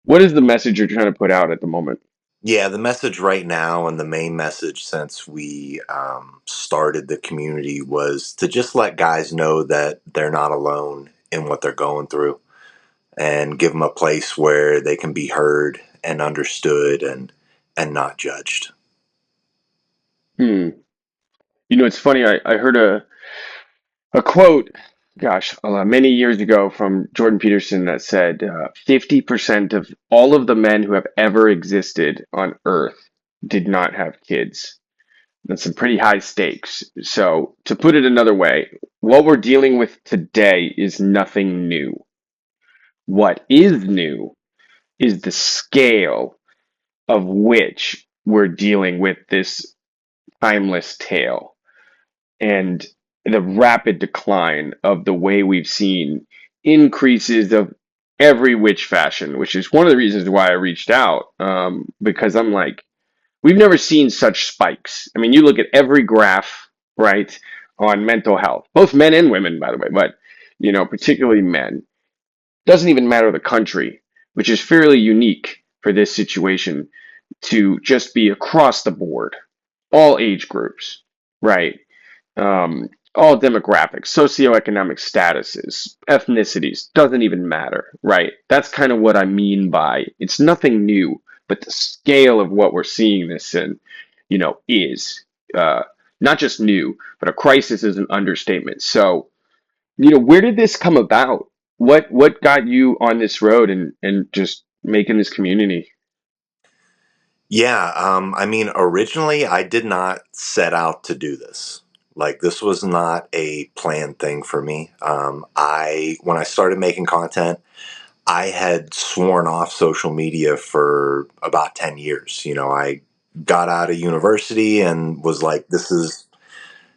What is the message you're trying to put out at the moment? Yeah, the message right now, and the main message since we started the community, was to just let guys know that they're not alone in what they're going through, and give them a place where they can be heard and understood and not judged. Hmm. It's funny. I heard a quote, gosh, many years ago from Jordan Peterson that said 50% of all of the men who have ever existed on Earth did not have kids. That's some pretty high stakes. So, to put it another way, what we're dealing with today is nothing new. What is new is the scale of which we're dealing with this timeless tale and the rapid decline of the way we've seen increases of every which fashion, which is one of the reasons why I reached out. Because I'm like, we've never seen such spikes. I mean, you look at every graph, right, on mental health, both men and women, by the way, but particularly men. Doesn't even matter the country, which is fairly unique for this situation to just be across the board, all age groups, right? All demographics, socioeconomic statuses, ethnicities, doesn't even matter, right? That's kind of what I mean by it's nothing new, but the scale of what we're seeing this in, is uh, not just new, but a crisis is an understatement. So, where did this come about? What got you on this road and just making this community? Yeah, I mean, originally I did not set out to do this. Like, this was not a planned thing for me. When I started making content, I had sworn off social media for about 10 years. I got out of university and was like, this is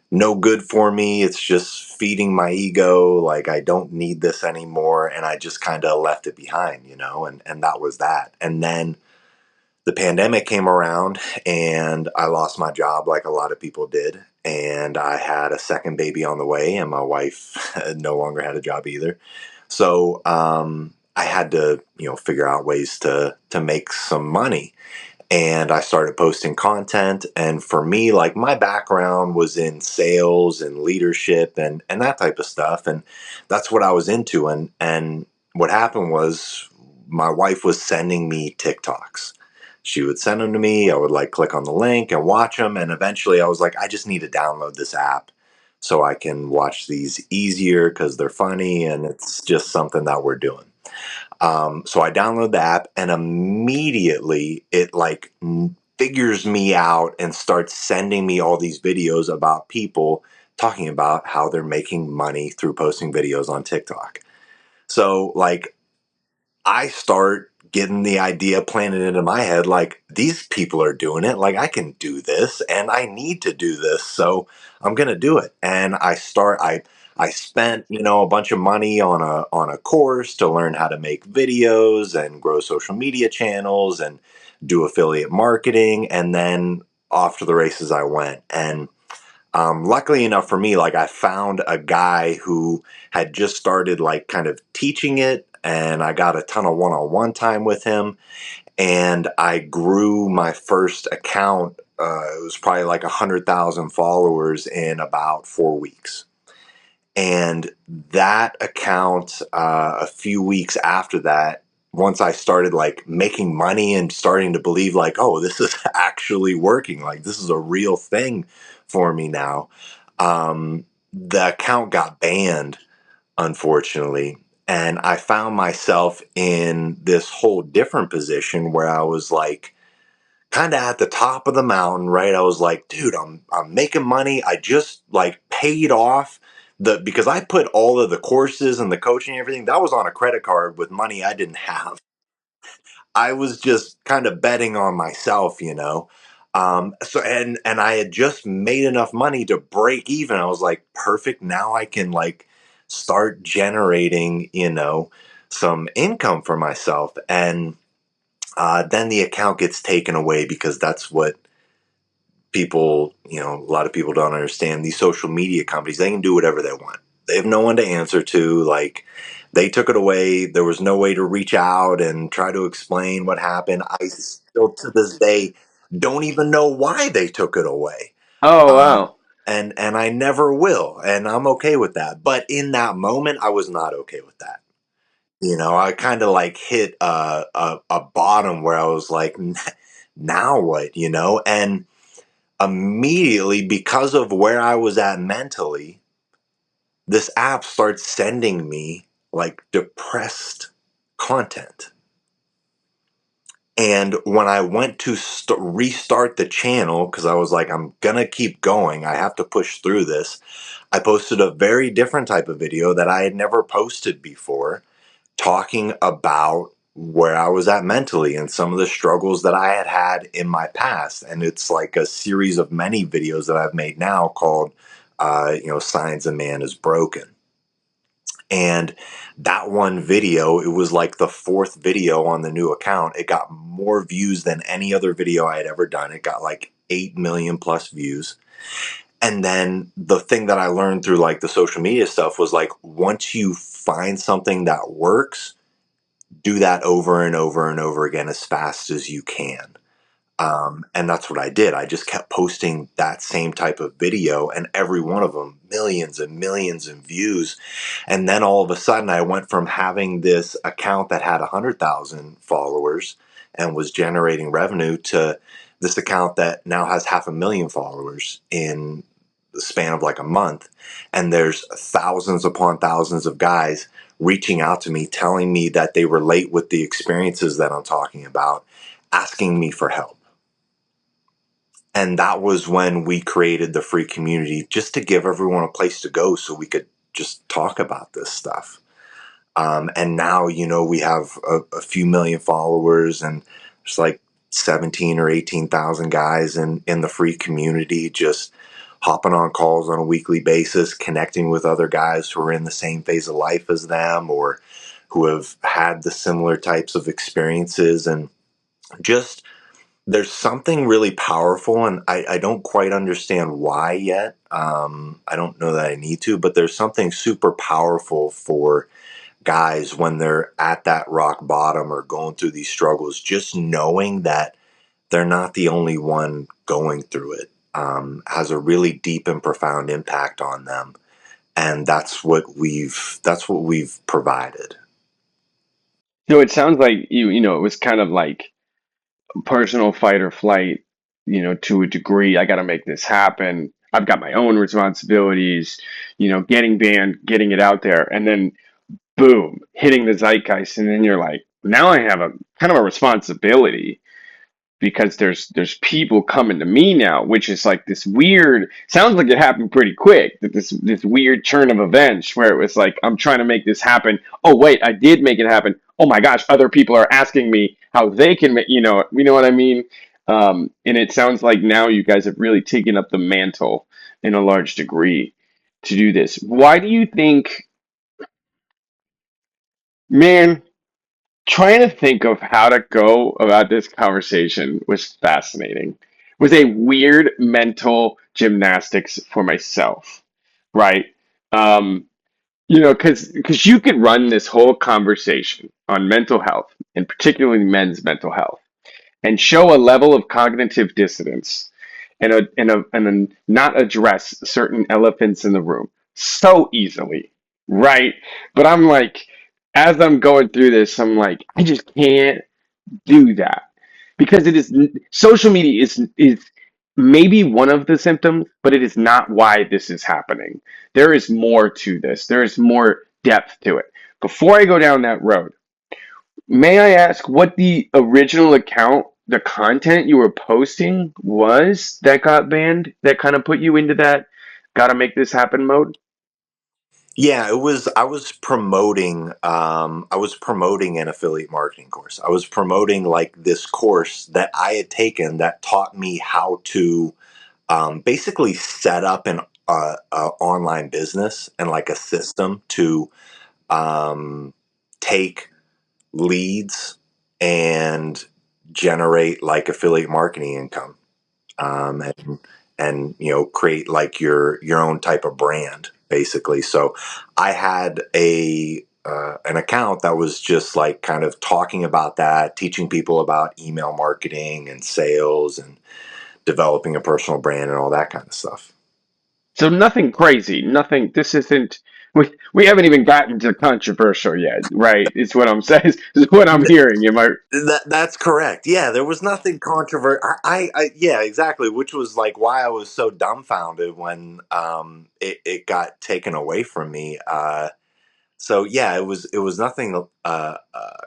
no good for me. It's just feeding my ego. Like, I don't need this anymore. And I just kind of left it behind, and that was that. And then the pandemic came around and I lost my job like a lot of people did. And I had a second baby on the way, and my wife no longer had a job either. So I had to, figure out ways to make some money. And I started posting content. And for me, like, my background was in sales and leadership and that type of stuff. And that's what I was into. And what happened was my wife was sending me TikToks. She would send them to me. I would like click on the link and watch them. And eventually I was like, I just need to download this app so I can watch these easier because they're funny and it's just something that we're doing. So I download the app, and immediately it like figures me out and starts sending me all these videos about people talking about how they're making money through posting videos on TikTok. So like, I start getting the idea planted into my head, like, these people are doing it, like, I can do this and I need to do this, so I'm gonna do it. And I spent, a bunch of money on a course to learn how to make videos and grow social media channels and do affiliate marketing, and then off to the races I went. And luckily enough for me, like, I found a guy who had just started like kind of teaching it, and I got a ton of one-on-one time with him, and I grew my first account. It was probably like 100,000 followers in about 4 weeks. And that account, a few weeks after that, once I started like making money and starting to believe like, oh, this is actually working, like this is a real thing for me now. The account got banned, unfortunately. And I found myself in this whole different position where I was like, kind of at the top of the mountain, right? I was like, dude, I'm making money. I just like paid off because I put all of the courses and the coaching and everything that was on a credit card with money I didn't have. I was just kind of betting on myself. So and I had just made enough money to break even. I was like, perfect. Now I can like start generating, some income for myself. And then the account gets taken away because that's what people, a lot of people don't understand. These social media companies, they can do whatever they want. They have no one to answer to. Like, they took it away. There was no way to reach out and try to explain what happened. I still to this day don't even know why they took it away. Oh, Um, wow. and I never will, and I'm okay with that. But in that moment, I was not okay with that. I kind of like hit a bottom where I was like, now what? And immediately, because of where I was at mentally, this app starts sending me like depressed content. And when I went to restart the channel, because I was like, I'm gonna keep going, I have to push through this, I posted a very different type of video that I had never posted before, talking about where I was at mentally and some of the struggles that I had had in my past. And it's like a series of many videos that I've made now called, Signs a Man is Broken. And that one video, it was like the fourth video on the new account. It got more views than any other video I had ever done. It got like 8 million plus views. And then the thing that I learned through like the social media stuff was like, once you find something that works, do that over and over and over again as fast as you can. And that's what I did. I just kept posting that same type of video, and every one of them, millions and millions of views. And then all of a sudden, I went from having this account that had 100,000 followers and was generating revenue to this account that now has 500,000 followers in the span of like a month. And there's thousands upon thousands of guys reaching out to me, telling me that they relate with the experiences that I'm talking about, asking me for help. And that was when we created the free community, just to give everyone a place to go so we could just talk about this stuff. And now, we have a few million followers, and there's like 17 or 18,000 guys in the free community, just hopping on calls on a weekly basis, connecting with other guys who are in the same phase of life as them, or who have had the similar types of experiences. And just, there's something really powerful, and I don't quite understand why yet. I don't know that I need to, but there's something super powerful for guys when they're at that rock bottom or going through these struggles, just knowing that they're not the only one going through it, has a really deep and profound impact on them. And that's what we've provided. So it sounds like it was kind of like personal fight or flight, to a degree. I got to make this happen. I've got my own responsibilities, getting banned, getting it out there, and then boom, hitting the zeitgeist. And then you're like, now I have a kind of a responsibility because there's people coming to me now, which is like this weird, sounds like it happened pretty quick, that this weird turn of events where it was like, I'm trying to make this happen. Oh wait, I did make it happen. Oh my gosh, other people are asking me how they can make, what I mean. And it sounds like now you guys have really taken up the mantle in a large degree to do this. Why do you think, man? Trying to think of how to go about this conversation was fascinating. It was a weird mental gymnastics for myself, right? Um, because you could run this whole conversation on mental health, and particularly men's mental health, and show a level of cognitive dissonance and not address certain elephants in the room so easily, right? But I'm like, as I'm going through this, I'm like, I just can't do that because it is social media is maybe one of the symptoms, but it is not why this is happening. There is more to this. There is more depth to it. Before I go down that road, may I ask what the original account, the content you were posting was that got banned, that kind of put you into that gotta make this happen mode? Yeah, it was. I was promoting an affiliate marketing course. I was promoting like this course that I had taken that taught me how to basically set up a online business and like a system to um, take leads and generate like affiliate marketing income, and create like your own type of brand. basically. So I had a an account that was just like kind of talking about that, teaching people about email marketing and sales and developing a personal brand and all that kind of stuff. So nothing crazy, nothing. This isn't. We haven't even gotten to controversial yet, right? It's what I'm saying. Is what I'm hearing. Am I? That's correct. Yeah, there was nothing controversial. Yeah, exactly. Which was like why I was so dumbfounded when it got taken away from me. So yeah, it was nothing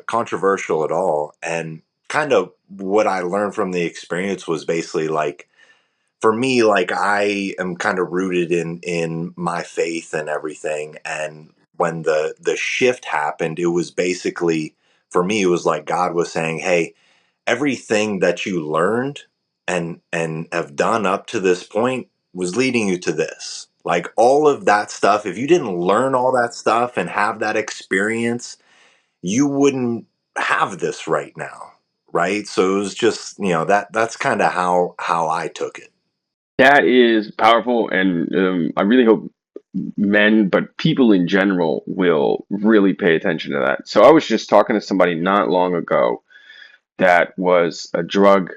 controversial at all, and kind of what I learned from the experience was basically like for me, like I am kind of rooted in my faith and everything, and when the shift happened, it was basically for me, it was like God was saying, "Hey, everything that you learned and have done up to this point was leading you to this. Like all of that stuff, if you didn't learn all that stuff and have that experience, you wouldn't have this right now." Right? So it was just, that's kind of how I took it. That is powerful, and I really hope men, but people in general, will really pay attention to that. So I was just talking to somebody not long ago that was a drug.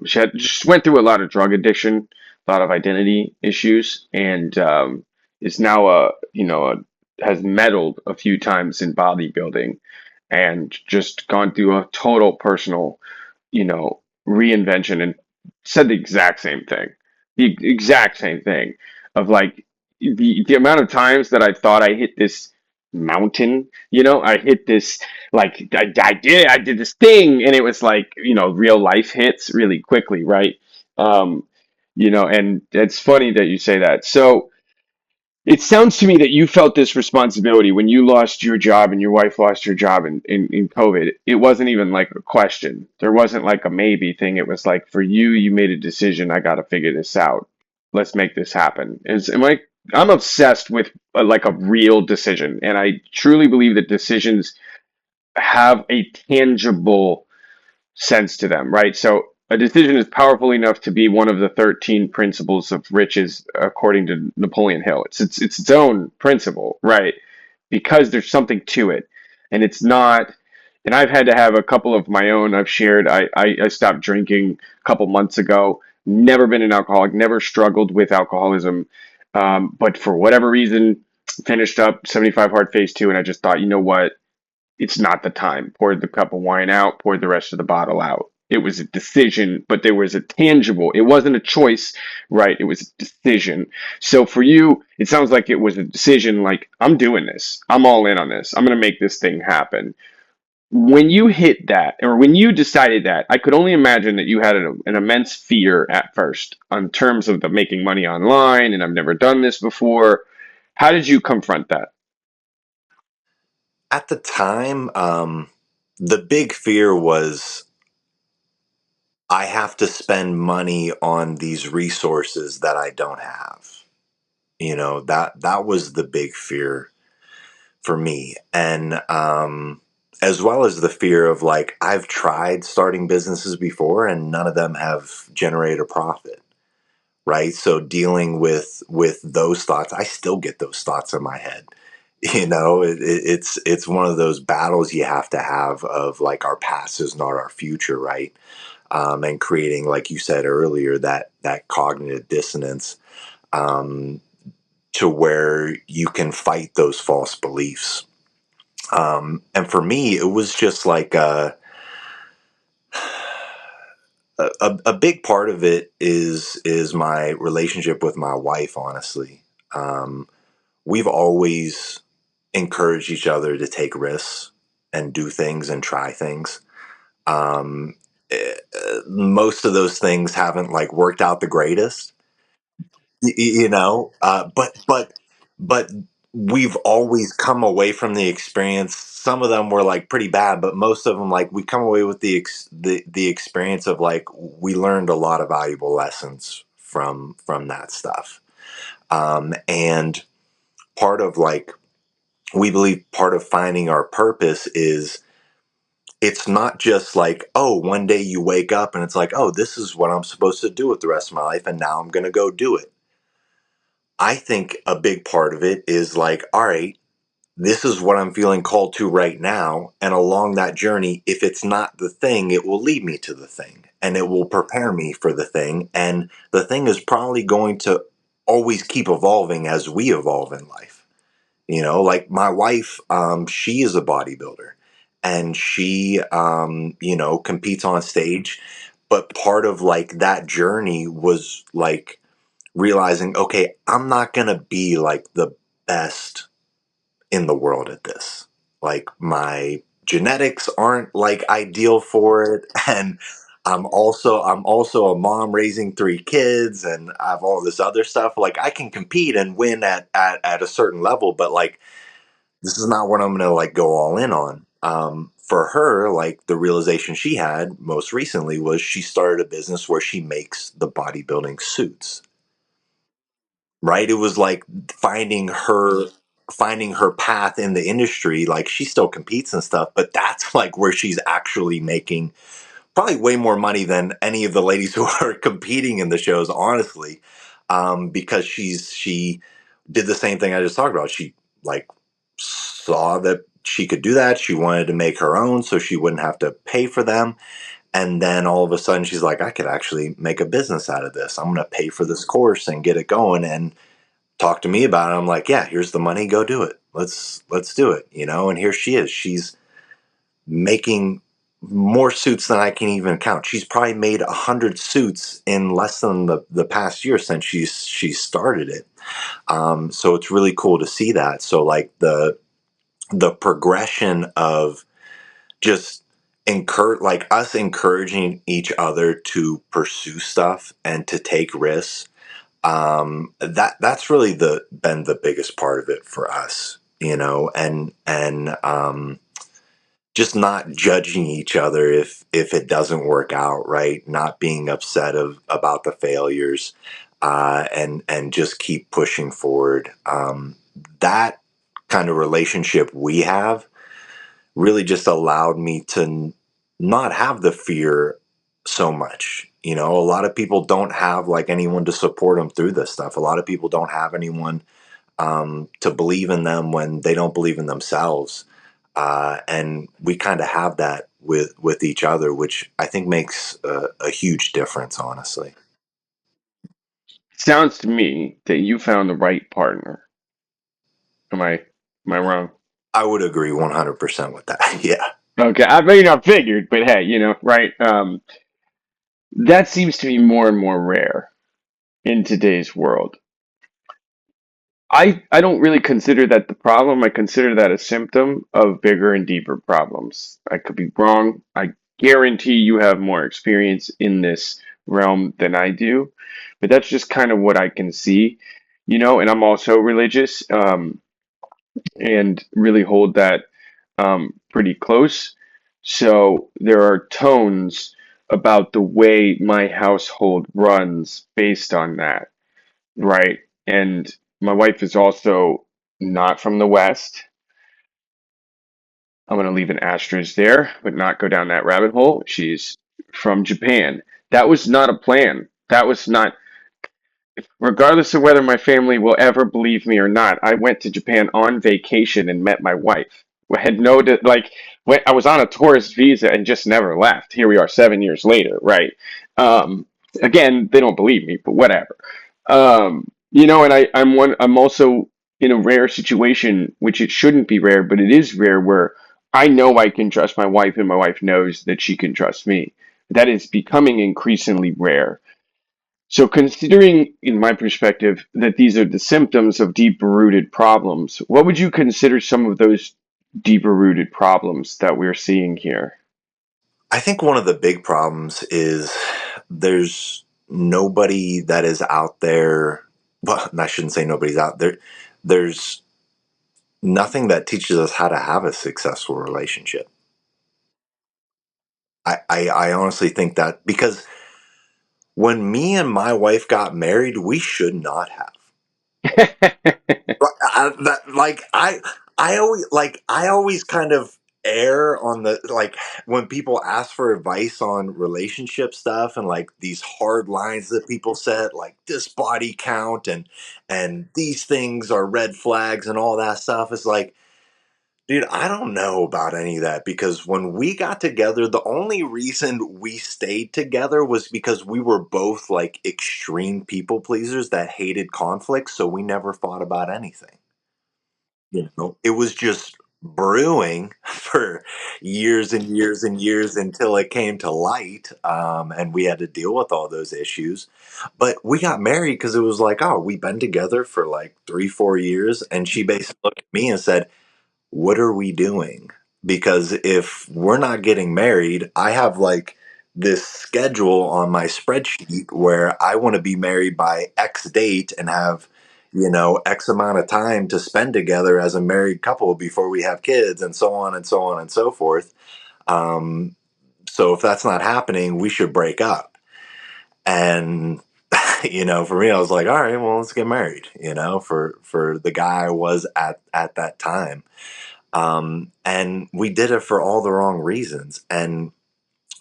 She had just went through a lot of drug addiction, a lot of identity issues, and is now has medaled a few times in bodybuilding, and just gone through a total personal, reinvention, and said the exact same thing, the exact same thing of like the amount of times that I thought I hit this mountain, I hit this like I did this thing, and it was like real life hits really quickly, right? um and it's funny that you say that. So it sounds to me that you felt this responsibility when you lost your job and your wife lost her job in COVID. It wasn't even like a question. There wasn't like a maybe thing. It was like for you, you made a decision. I got to figure this out. Let's make this happen. I'm obsessed with like a real decision, and I truly believe that decisions have a tangible sense to them, right? So a decision is powerful enough to be one of the 13 principles of riches, according to Napoleon Hill. It's its own principle, right? Because there's something to it, and it's not. And I've had to have a couple of my own. I've shared. I stopped drinking a couple months ago. Never been an alcoholic. Never struggled with alcoholism, but for whatever reason, finished up 75 hard phase two, and I just thought, you know what? It's not the time. Poured the cup of wine out, poured the rest of the bottle out. It was a decision, but there was a tangible, it wasn't a choice, right? It was a decision. So for you, it sounds like it was a decision like, I'm doing this. I'm all in on this. I'm going to make this thing happen. When you hit that, or when you decided that, I could only imagine that you had an immense fear at first on terms of the making money online, and I've never done this before. How did you confront that? At the time, the big fear was I have to spend money on these resources that I don't have. That was the big fear for me. And as well as the fear of like I've tried starting businesses before and none of them have generated a profit, right? So dealing with those thoughts, I still get those thoughts in my head. It's one of those battles you have of like our past is not our future, right? And creating, like you said earlier, that cognitive dissonance, um, to where you can fight those false beliefs. And for me, it was just like a big part of it is my relationship with my wife. Honestly, we've always encouraged each other to take risks and do things and try things. Um, Most of those things haven't like worked out the greatest, but we've always come away from the experience. Some of them were like pretty bad, but most of them, like we come away with the experience of like we learned a lot of valuable lessons from that stuff. And part of like we believe part of finding our purpose is it's not just like, oh, one day you wake up and it's like, oh, this is what I'm supposed to do with the rest of my life, and now I'm going to go do it. I think a big part of it is like, all right, this is what I'm feeling called to right now. And along that journey, if it's not the thing, it will lead me to the thing and it will prepare me for the thing. And the thing is probably going to always keep evolving as we evolve in life. You know, like my wife, she is a bodybuilder and she, competes on stage. But part of like that journey was like realizing, okay, I'm not going to be like the best in the world at this. Like my genetics aren't like ideal for it, and I'm also a mom raising three kids, and I have all this other stuff. Like I can compete and win at a certain level, but like this is not what I'm gonna like go all in on. For her, like the realization she had most recently was she started a business where she makes the bodybuilding suits, right? It was like finding her path in the industry. Like she still competes and stuff, but that's like where she's actually making probably way more money than any of the ladies who are competing in the shows, honestly. Because she did the same thing I just talked about. She like saw that she could do that. She wanted to make her own so she wouldn't have to pay for them. And then all of a sudden she's like, I could actually make a business out of this. I'm going to pay for this course and get it going. And talk to me about it. I'm like, yeah, here's the money, go do it. Let's do it, you know. And here she is. She's making more suits than I can even count. She's probably made 100 suits in less than the past year since she started it. So it's really cool to see that. So like the progression of just like us encouraging each other to pursue stuff and to take risks, that's really been the biggest part of it for us, you know. And just not judging each other if it doesn't work out, right? Not being upset about the failures, and just keep pushing forward. That kind of relationship we have really just allowed me to not have the fear so much. You know, a lot of people don't have like anyone to support them through this stuff. A lot of people don't have anyone to believe in them when they don't believe in themselves. And we kind of have that with each other, which I think makes a huge difference, honestly. Sounds to me that you found the right partner. Am I wrong? I would agree 100% with that. Yeah. Okay, I may not figured, but hey, right? That seems to be more and more rare in today's world. I don't really consider that the problem. I consider that a symptom of bigger and deeper problems. I could be wrong. I guarantee you have more experience in this realm than I do, but that's just kind of what I can see, and I'm also religious, and really hold that pretty close. So there are tones about the way my household runs based on that, right? And my wife is also not from the West. I'm going to leave an asterisk there, but not go down that rabbit hole. She's from Japan. That was not a plan. That was not, regardless of whether my family will ever believe me or not. I went to Japan on vacation and met my wife. I had no, like, when I was on a tourist visa and just never left. Here we are 7 years later, right? Um, Again, they don't believe me, but whatever. And I'm also in a rare situation, which it shouldn't be rare, but it is rare, where I know I can trust my wife and my wife knows that she can trust me. That is becoming increasingly rare. So, considering, in my perspective, that these are the symptoms of deeper rooted problems, what would you consider some of those deeper rooted problems that we're seeing here? I think one of the big problems is there's nobody that is out there. Well, I shouldn't say nobody's out there. There's nothing that teaches us how to have a successful relationship. I honestly think that because when me and my wife got married, we should not have. Like, I always kind of err on the like when people ask for advice on relationship stuff and like these hard lines that people set, like this body count and these things are red flags and all that stuff, is like, dude, I don't know about any of that, because when we got together, the only reason we stayed together was because we were both like extreme people pleasers that hated conflict, so we never fought about anything. You know, it was just brewing for years and years and years until it came to light, and we had to deal with all those issues. But we got married because it was like, oh, we've been together for like 3, 4 years, and she basically looked at me and said, what are we doing? Because if we're not getting married, I have like this schedule on my spreadsheet where I want to be married by X date and have, X amount of time to spend together as a married couple before we have kids, and so on and so on and so forth. Um, so if that's not happening, we should break up. And for me, I was like, all right, well, let's get married. For the guy I was at that time, and we did it for all the wrong reasons. And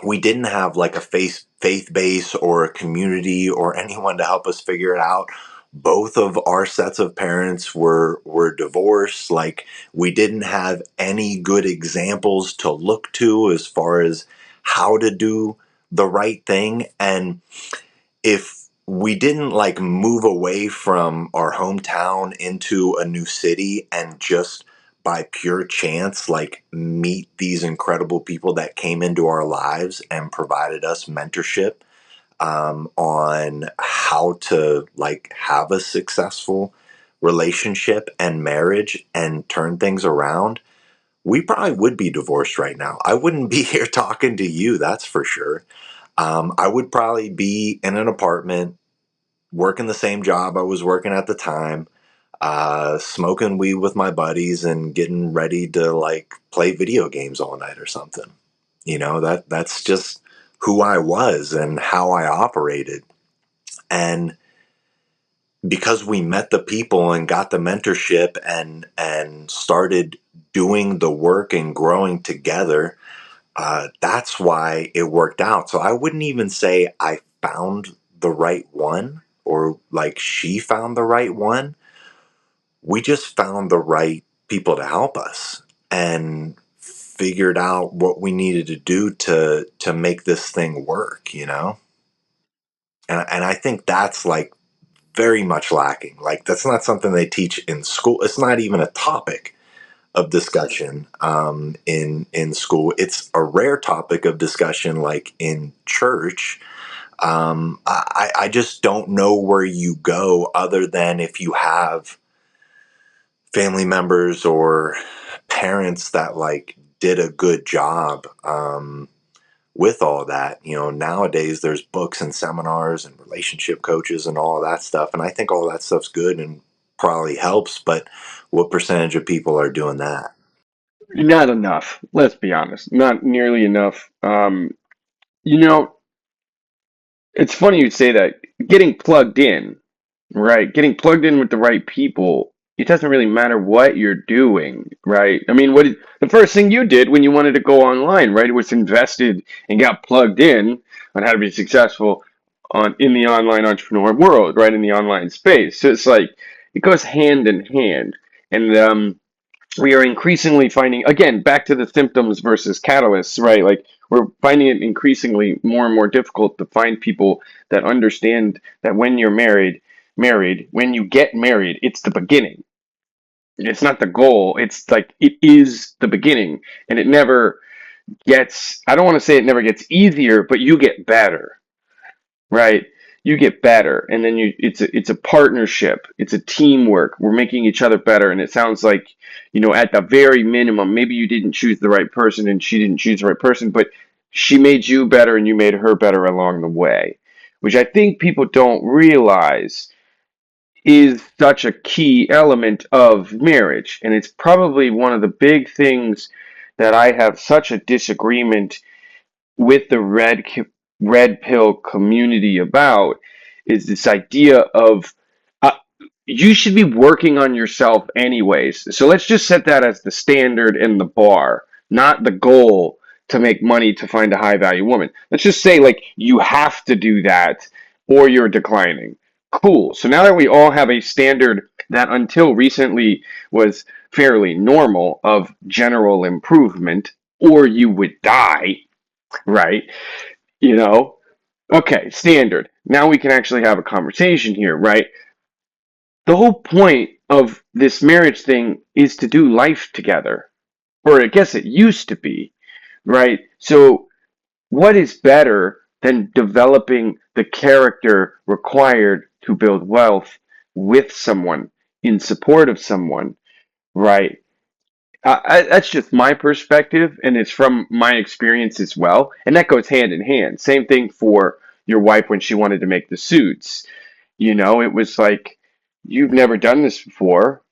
we didn't have like a faith base or a community or anyone to help us figure it out. Both of our sets of parents were divorced. Like, we didn't have any good examples to look to as far as how to do the right thing. And if we didn't like move away from our hometown into a new city and just by pure chance like meet these incredible people that came into our lives and provided us mentorship, on how to like have a successful relationship and marriage and turn things around, we probably would be divorced right now. I wouldn't be here talking to you, that's for sure. I would probably be in an apartment working the same job I was working at the time, smoking weed with my buddies and getting ready to like play video games all night or something. That's just who I was and how I operated. And because we met the people and got the mentorship and started doing the work and growing together, that's why it worked out. So I wouldn't even say I found the right one or like she found the right one. We just found the right people to help us and figured out what we needed to do to make this thing work. And I think that's like very much lacking. Like, that's not something they teach in school. It's not even a topic of discussion, in school. It's a rare topic of discussion, like in church. I just don't know where you go other than if you have family members or parents that like did a good job, with all that. Nowadays there's books and seminars and relationship coaches and all of that stuff, and I think all that stuff's good and probably helps, but what percentage of people are doing that? Not enough. Let's be honest. Not nearly enough. You know, it's funny you say that. Getting plugged in, right? Getting plugged in with the right people. It doesn't really matter what you're doing, right? I mean, the first thing you did when you wanted to go online, right? Was invested and got plugged in on how to be successful in the online entrepreneur world, right? In the online space. So it's like it goes hand in hand, and we are increasingly finding, again, back to the symptoms versus catalysts, right? Like, we're finding it increasingly more and more difficult to find people that understand that when you're when you get married, it's the beginning. It's not the goal. It's like it is the beginning, and it never gets. I don't want to say it never gets easier, but you get better, right? You get better, and then it's a partnership, it's a teamwork. We're making each other better, and it sounds like, at the very minimum, maybe you didn't choose the right person and she didn't choose the right person, but she made you better and you made her better along the way, which I think people don't realize is such a key element of marriage. And it's probably one of the big things that I have such a disagreement with the red pill community about, is this idea of, uh, you should be working on yourself anyways. So let's just set that as the standard and the bar. not the goal to make money to find a high value woman. Let's just say like you have to do that or you're declining. Cool. So now that we all have a standard that until recently was fairly normal of general improvement, or you would die, right? You know, okay, standard. Now we can actually have a conversation here, right? The whole point of this marriage thing is to do life together, or I guess it used to be, right? So, what is better than developing the character required to build wealth with someone, in support of someone, right? That's just my perspective, and it's from my experience as well. And that goes hand in hand. Same thing for your wife when she wanted to make the suits. It was like, you've never done this before,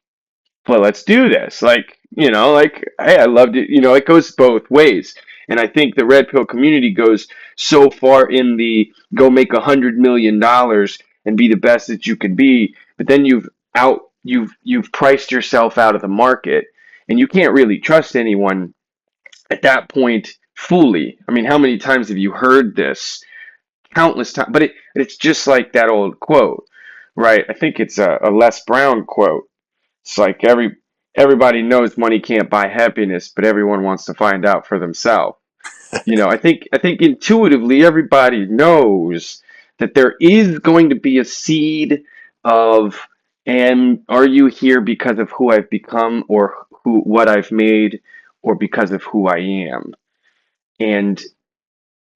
but let's do this. Like, hey, I loved it. It goes both ways. And I think the red pill community goes so far in the go make $100 million and be the best that you can be, but then you've priced yourself out of the market, and you can't really trust anyone at that point fully. I mean, how many times have you heard this? Countless times. But it's just like that old quote, right? I think it's a Les Brown quote. It's like everybody knows money can't buy happiness, but everyone wants to find out for themselves. I think intuitively everybody knows that there is going to be a seed of, and are you here because of who I've become, or what I've made, or because of who I am? And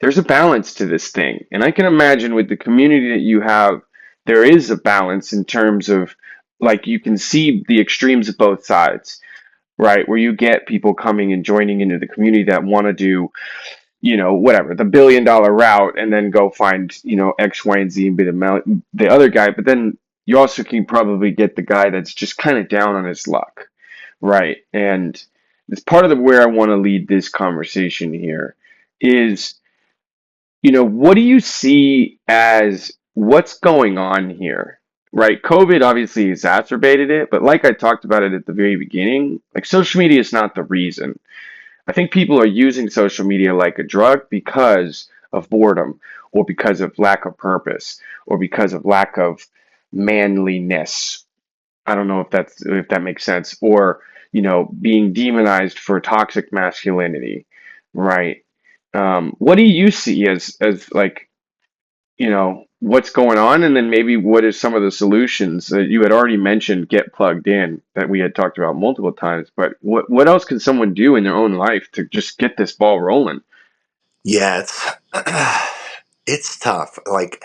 there's a balance to this thing. And I can imagine with the community that you have, there is a balance in terms of, like, you can see the extremes of both sides, right? Where you get people coming and joining into the community that want to do, whatever, the $1 billion route, and then go find, X, Y, and Z and be the other guy. But then you also can probably get the guy that's just kind of down on his luck, right? And it's part of where I want to lead this conversation here is, what do you see as what's going on here? Right? COVID obviously exacerbated it, but like I talked about it at the very beginning, like, social media is not the reason. I think people are using social media like a drug because of boredom, or because of lack of purpose, or because of lack of manliness. I don't know if that makes sense, or being demonized for toxic masculinity, right? What do you see as like, what's going on, and then maybe what is some of the solutions that you had already mentioned, get plugged in, that we had talked about multiple times, but what else can someone do in their own life to just get this ball rolling? Yeah, it's tough. Like,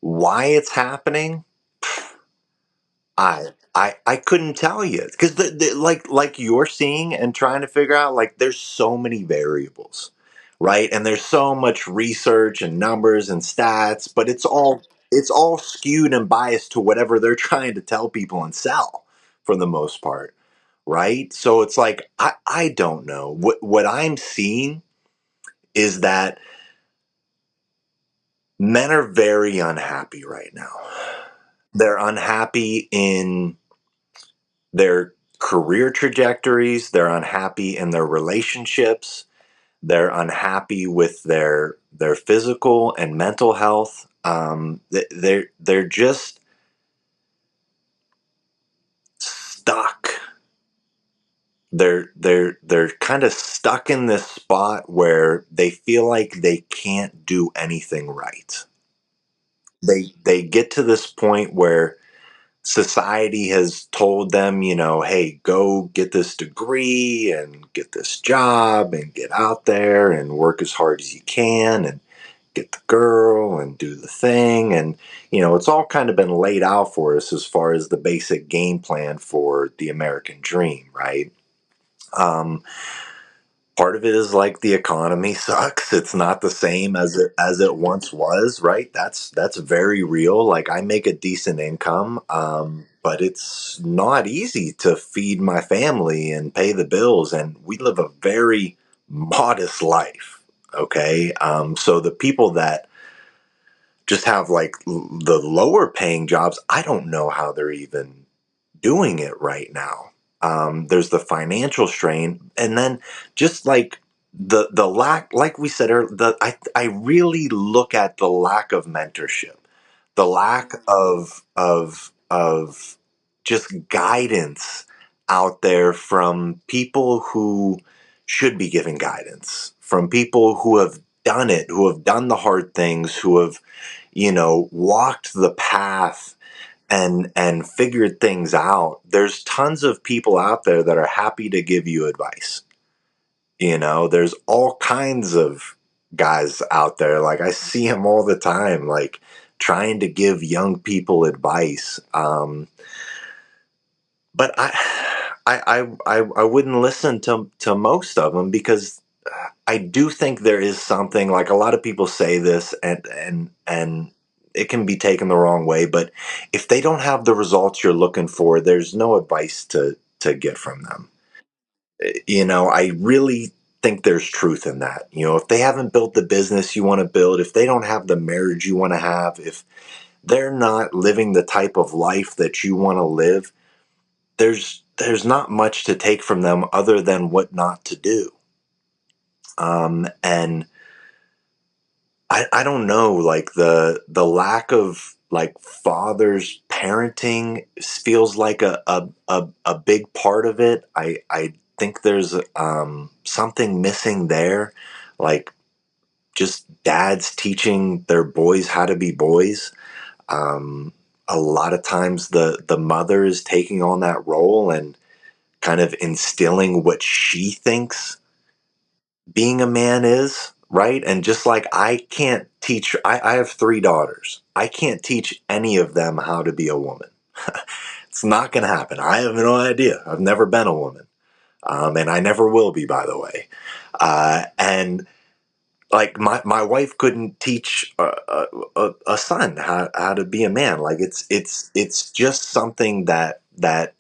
why it's happening, I couldn't tell you, because like you're seeing and trying to figure out, like, there's so many variables, right? And there's so much research and numbers and stats, but it's all skewed and biased to whatever they're trying to tell people and sell, for the most part, right? So it's like, I don't know. What I'm seeing is that men are very unhappy right now. They're unhappy in their career trajectories, they're unhappy in their relationships, they're unhappy with their physical and mental health. They're just stuck. They're kind of stuck in this spot where they feel like they can't do anything right. They get to this point where society has told them, hey, go get this degree and get this job and get out there and work as hard as you can and get the girl and do the thing. And, it's all kind of been laid out for us as far as the basic game plan for the American dream, right? Um, Part of it is, like, the economy sucks. It's not the same as it once was, right? That's very real. Like, I make a decent income, but it's not easy to feed my family and pay the bills, and we live a very modest life. Okay, so the people that just have, like, the lower paying jobs, I don't know how they're even doing it right now. There's the financial strain, and then just like the lack, like we said earlier, I really look at the lack of mentorship, the lack of just guidance out there from people who should be giving guidance, from people who have done it, who have done the hard things, who have, walked the path and figured things out. There's tons of people out there that are happy to give you advice. There's all kinds of guys out there. Like, I see them all the time, like trying to give young people advice. But I wouldn't listen to most of them, because I do think there is something, like, a lot of people say this, and it can be taken the wrong way, but if they don't have the results you're looking for, there's no advice to get from them. I really think there's truth in that. If they haven't built the business you want to build, if they don't have the marriage you want to have, if they're not living the type of life that you want to live, there's not much to take from them other than what not to do. And I don't know, like, the lack of, like, fathers parenting feels like a big part of it. I think there's something missing there, like just dads teaching their boys how to be boys. Um, a lot of times the mother is taking on that role and kind of instilling what she thinks being a man is, right? And just like I can't teach, I have three daughters. I can't teach any of them how to be a woman. It's not going to happen. I have no idea. I've never been a woman. And I never will be, by the way. And like my wife couldn't teach a son how to be a man. Like, it's just something that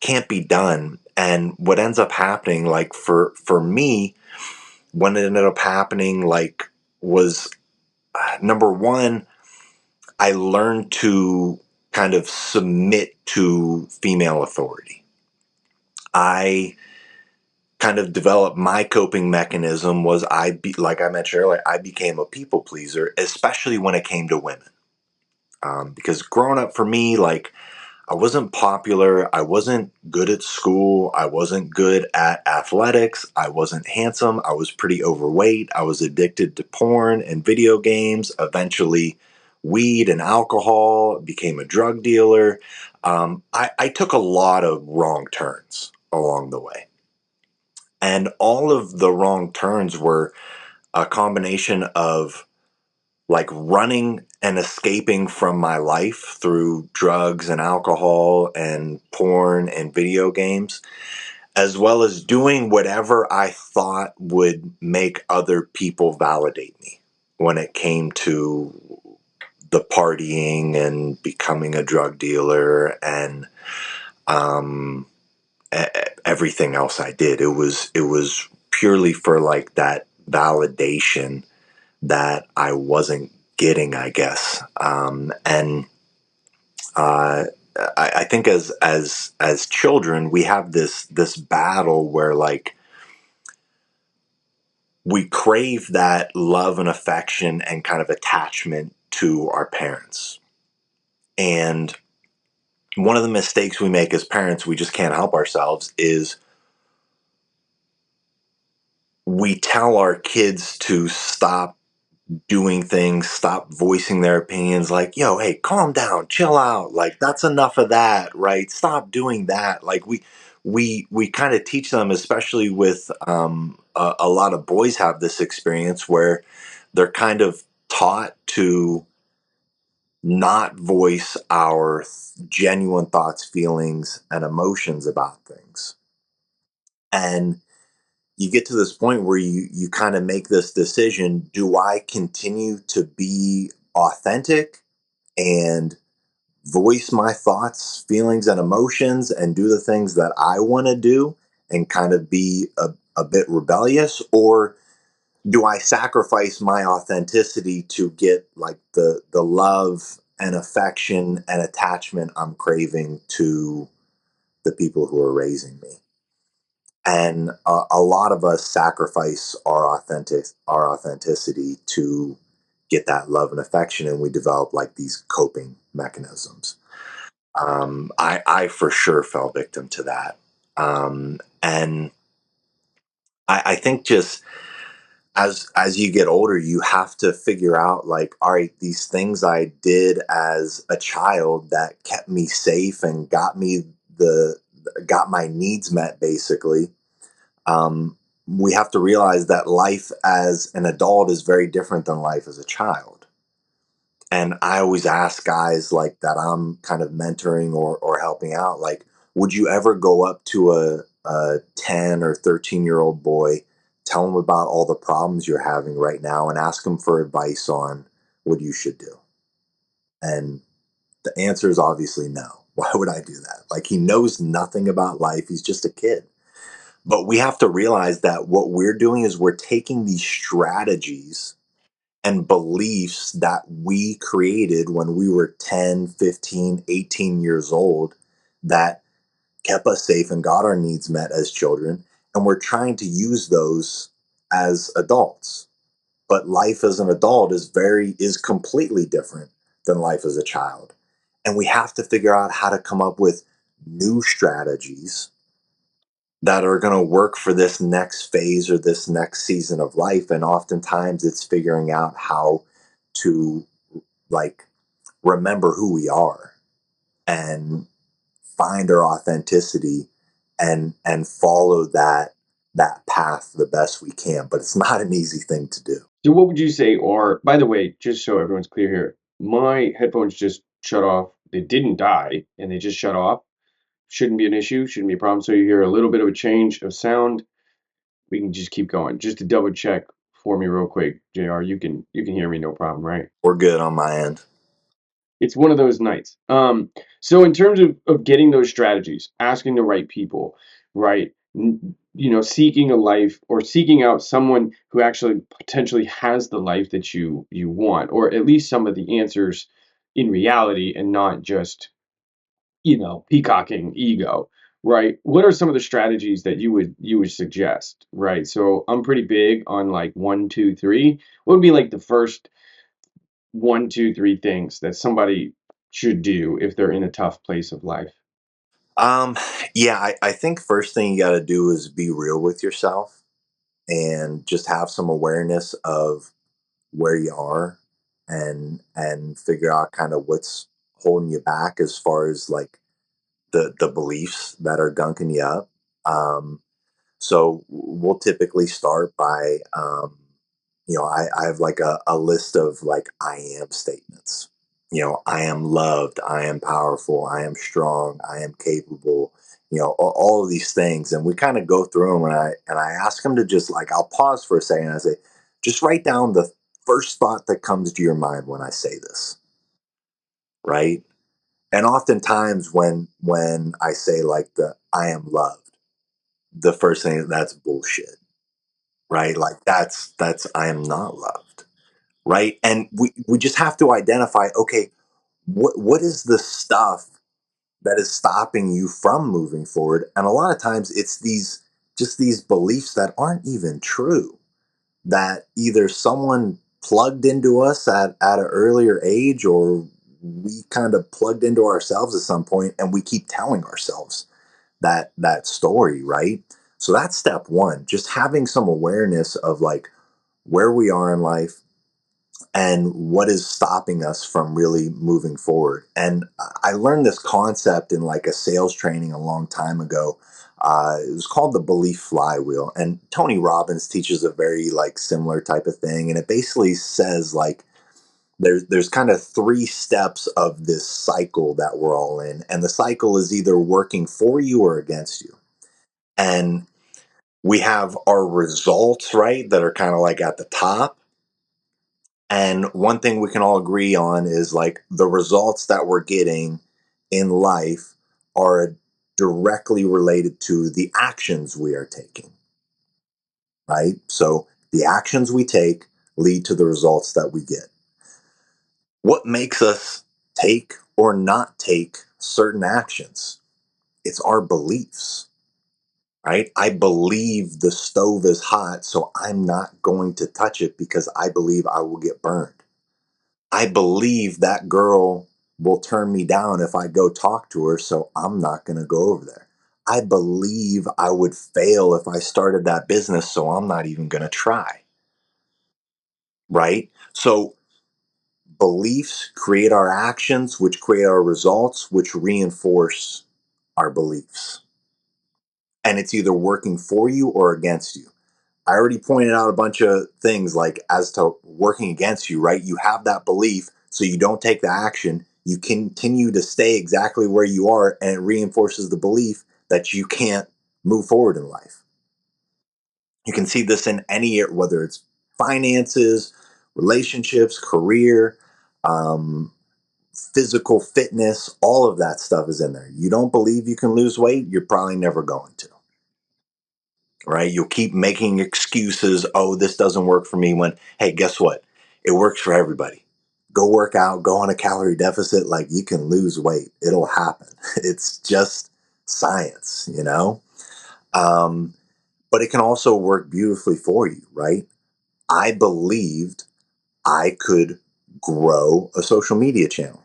can't be done. And what ends up happening, like, for me, what ended up happening, like, was, number one, I learned to kind of submit to female authority. I kind of developed, my coping mechanism was, like I mentioned earlier, I became a people pleaser, especially when it came to women. Because growing up for me, like, I wasn't popular. I wasn't good at school. I wasn't good at athletics. I wasn't handsome. I was pretty overweight. I was addicted to porn and video games, eventually weed and alcohol, became a drug dealer. I took a lot of wrong turns along the way. And all of the wrong turns were a combination of, like, running and escaping from my life through drugs and alcohol and porn and video games, as well as doing whatever I thought would make other people validate me when it came to the partying and becoming a drug dealer and um, everything else I did. It was purely for, like, that validation that I wasn't getting, I guess. And I think as children, we have this battle where, like, we crave that love and affection and kind of attachment to our parents. And one of the mistakes we make as parents, we just can't help ourselves, is we tell our kids to stop doing things, stop voicing their opinions, like, yo, hey, calm down, chill out. Like, that's enough of that, right? Stop doing that. Like, we kind of teach them, especially with a lot of boys have this experience where they're kind of taught to not voice our genuine thoughts, feelings, and emotions about things. And you get to this point where you kind of make this decision: do I continue to be authentic and voice my thoughts, feelings, and emotions and do the things that I want to do and kind of be a bit rebellious? Or do I sacrifice my authenticity to get, like, the love and affection and attachment I'm craving to the people who are raising me. And a lot of us sacrifice our authenticity to get that love and affection, and we develop like these coping mechanisms. I for sure fell victim to that. And I think just as you get older, you have to figure out like, all right, these things I did as a child that kept me safe and the got my needs met basically. We have to realize that life as an adult is very different than life as a child. And I always ask guys like that I'm kind of mentoring or helping out, like, would you ever go up to a 10 or 13-year-old boy, tell him about all the problems you're having right now, and ask him for advice on what you should do? And the answer is obviously no. Why would I do that? Like, he knows nothing about life. He's just a kid. But we have to realize that what we're doing is we're taking these strategies and beliefs that we created when we were 10, 15, 18 years old that kept us safe and got our needs met as children. And we're trying to use those as adults. But life as an adult is completely different than life as a child. And we have to figure out how to come up with new strategies that are going to work for this next phase or this next season of life. And oftentimes it's figuring out how to like remember who we are and find our authenticity and follow that path the best we can. But it's not an easy thing to do. So what would you say are, by the way, just so everyone's clear here, my headphones just shut off. They didn't die and they just shut off. Shouldn't be an issue, shouldn't be a problem. So you hear a little bit of a change of sound. We can just keep going. Just to double check for me real quick, JR, you can hear me no problem, right? We're good on my end. It's one of those nights. So in terms of getting those strategies, asking the right people, right? Seeking a life or seeking out someone who actually potentially has the life that you want, or at least some of the answers in reality, and not just peacocking ego, right? What are some of the strategies that you would suggest, right? So I'm pretty big on like one, two, three. What would be like the first one, two, three things that somebody should do if they're in a tough place of life? Um, yeah, I think first thing you got to do is be real with yourself and just have some awareness of where you are and figure out kind of what's holding you back as far as like the beliefs that are gunking you up. So we'll typically start by, I have like a list of like I am statements. I am loved, I am powerful, I am strong, I am capable. All of these things, and we kind of go through them, and I ask them to just like I'll pause for a second. And I say, just write down the first thought that comes to your mind when I say this, right? And oftentimes when I say like the I am loved, the first thing that's bullshit, right? Like that's I am not loved, right? And we just have to identify, okay, what is the stuff that is stopping you from moving forward? And a lot of times it's these beliefs that aren't even true, that either someone plugged into us at an earlier age, or we kind of plugged into ourselves at some point and we keep telling ourselves that story, right? So that's step one, just having some awareness of like where we are in life and what is stopping us from really moving forward. And I learned this concept in like a sales training a long time ago. It was called the belief flywheel, and Tony Robbins teaches a very like similar type of thing. And it basically says like there's kind of three steps of this cycle that we're all in, and the cycle is either working for you or against you. And we have our results, right, that are kind of like at the top. And one thing we can all agree on is like the results that we're getting in life are directly related to the actions we are taking, right? So the actions we take lead to the results that we get. What makes us take or not take certain actions? It's our beliefs, right? I believe the stove is hot, so I'm not going to touch it because I believe I will get burned. I believe that girl will turn me down if I go talk to her, so I'm not going to go over there. I believe I would fail if I started that business, so I'm not even going to try, right? So beliefs create our actions, which create our results, which reinforce our beliefs. And it's either working for you or against you. I already pointed out a bunch of things like as to working against you, right? You have that belief, so you don't take the action. You continue to stay exactly where you are, and it reinforces the belief that you can't move forward in life. You can see this in any area, whether it's finances, relationships, career, um, physical fitness, all of that stuff is in there. You don't believe you can lose weight, you're probably never going to, right? You'll keep making excuses. Oh, this doesn't work for me. When, hey, guess what? It works for everybody. Go work out, go on a calorie deficit. Like, you can lose weight, it'll happen. It's just science, you know? Um, but it can also work beautifully for you, right? I believed I could grow a social media channel.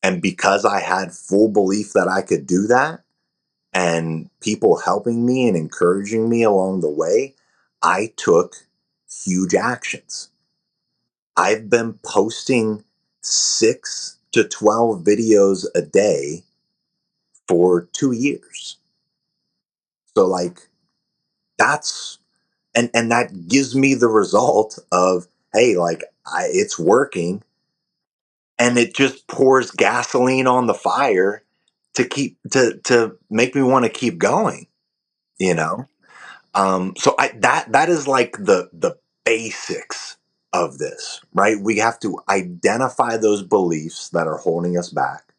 And because I had full belief that I could do that, and people helping me and encouraging me along the way, I took huge actions. I've been posting 6 to 12 videos a day for 2 years. So, like, that's, and that gives me the result of, hey, like, it's working, and it just pours gasoline on the fire to keep to make me want to keep going, you know. So that is like the basics of this, right? We have to identify those beliefs that are holding us back,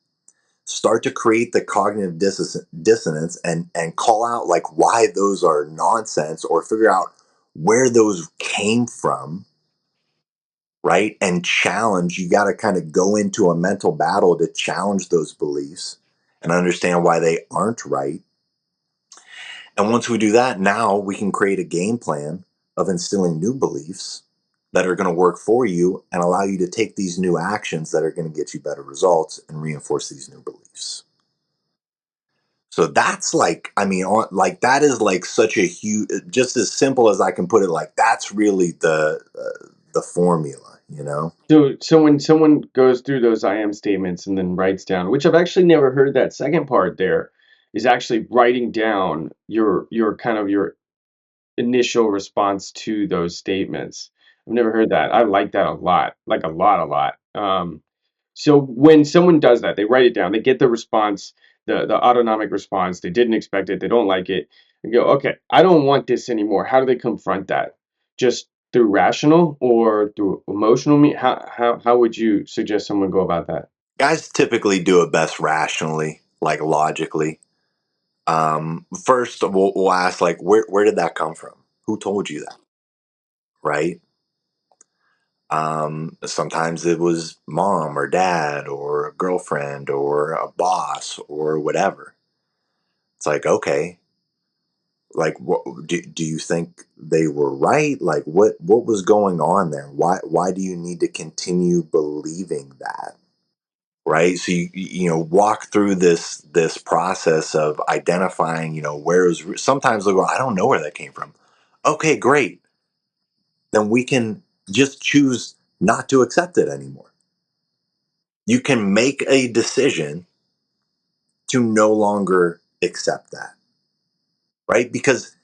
start to create the cognitive dissonance, and call out like why those are nonsense, or figure out where those came from, right? And challenge. You got to kind of go into a mental battle to challenge those beliefs and understand why they aren't right. And once we do that, now we can create a game plan of instilling new beliefs that are going to work for you and allow you to take these new actions that are going to get you better results and reinforce these new beliefs. So that's like, I mean, like that is like such a huge, just as simple as I can put it. Like that's really the formula, you know. So when someone goes through those I am statements and then writes down, which I've actually never heard that second part there, is actually writing down your kind of your initial response to those statements. I've never heard that. I like that a lot, like a lot, a lot. So when someone does that, they write it down, they get the response, the autonomic response, they didn't expect it, they don't like it, and go, okay, I don't want this anymore. How do they confront that? Just through rational or through emotional? How would you suggest someone go about that? Guys typically do it best rationally, like logically. First, we'll ask like, where did that come from? Who told you that? Right? Sometimes it was mom or dad or a girlfriend or a boss or whatever. It's like, okay, like what do you think they were right? Like what was going on there? Why do you need to continue believing that? Right? So you know, walk through this process of identifying, you know, where is sometimes they'll go, I don't know where that came from. Okay, great. Then we can just choose not to accept it anymore. You can make a decision to no longer accept that, right? Because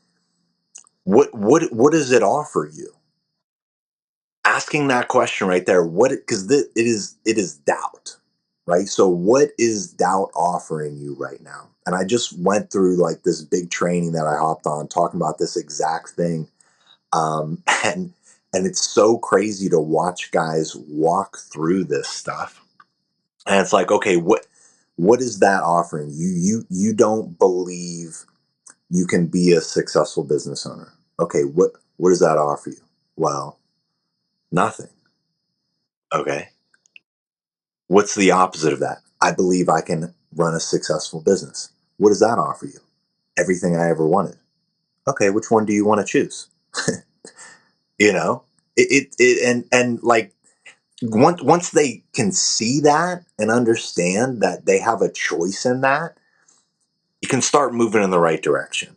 what does it offer you? Asking that question right there, what, because it is doubt, right? So what is doubt offering you right now? And I just went through like this big training that I hopped on talking about this exact thing, um, and and it's so crazy to watch guys walk through this stuff. And it's like, okay, what is that offering you? You don't believe you can be a successful business owner. Okay, what does that offer you? Well, nothing. Okay. What's the opposite of that? I believe I can run a successful business. What does that offer you? Everything I ever wanted. Okay, which one do you want to choose? You know, and like once they can see that and understand that they have a choice in that, you can start moving in the right direction.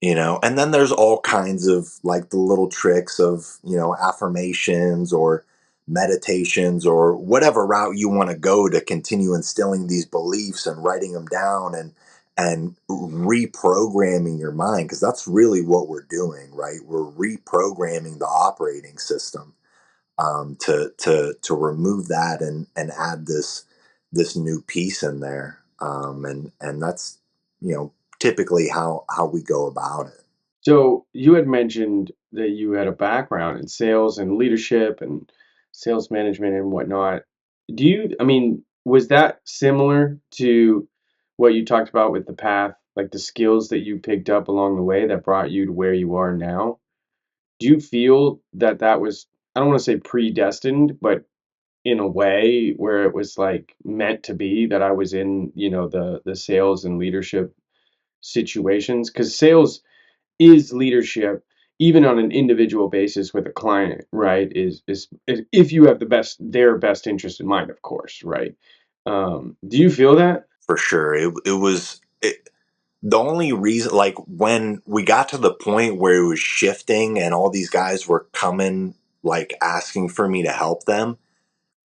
And then there's all kinds of like the little tricks of affirmations or meditations or whatever route you want to go to continue instilling these beliefs and writing them down and reprogramming your mind, because that's really what we're doing, right? We're reprogramming the operating system, to remove that and add this new piece in there, and that's typically how we go about it. So you had mentioned that you had a background in sales and leadership and sales management and whatnot. I mean, was that similar to what you talked about with the path, like the skills that you picked up along the way that brought you to where you are now? Do you feel that that was, I don't want to say predestined, but in a way where it was like meant to be that I was in, the sales and leadership situations? Because sales is leadership even on an individual basis with a client, right? Is if you have their best interest in mind, of course, right? Do you feel that? For sure, the only reason, like when we got to the point where it was shifting and all these guys were coming, like asking for me to help them.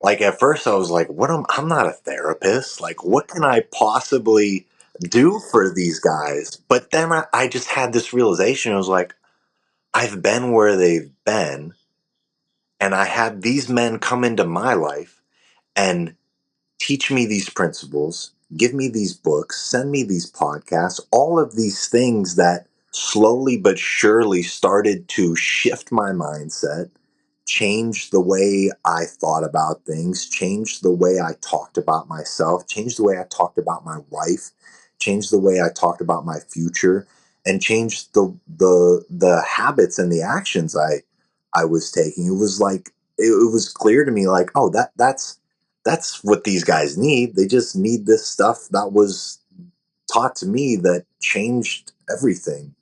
Like at first I was like, I'm not a therapist. Like what can I possibly do for these guys? But then I just had this realization. I was like, I've been where they've been, and I had these men come into my life and teach me these principles, give me these books, send me these podcasts, all of these things that slowly but surely started to shift my mindset, change the way I thought about things, change the way I talked about myself, change the way I talked about my wife, change the way I talked about my future, and change the habits and the actions I was taking. It was like it was clear to me, like, oh, that's what these guys need. They just need this stuff that was taught to me that changed everything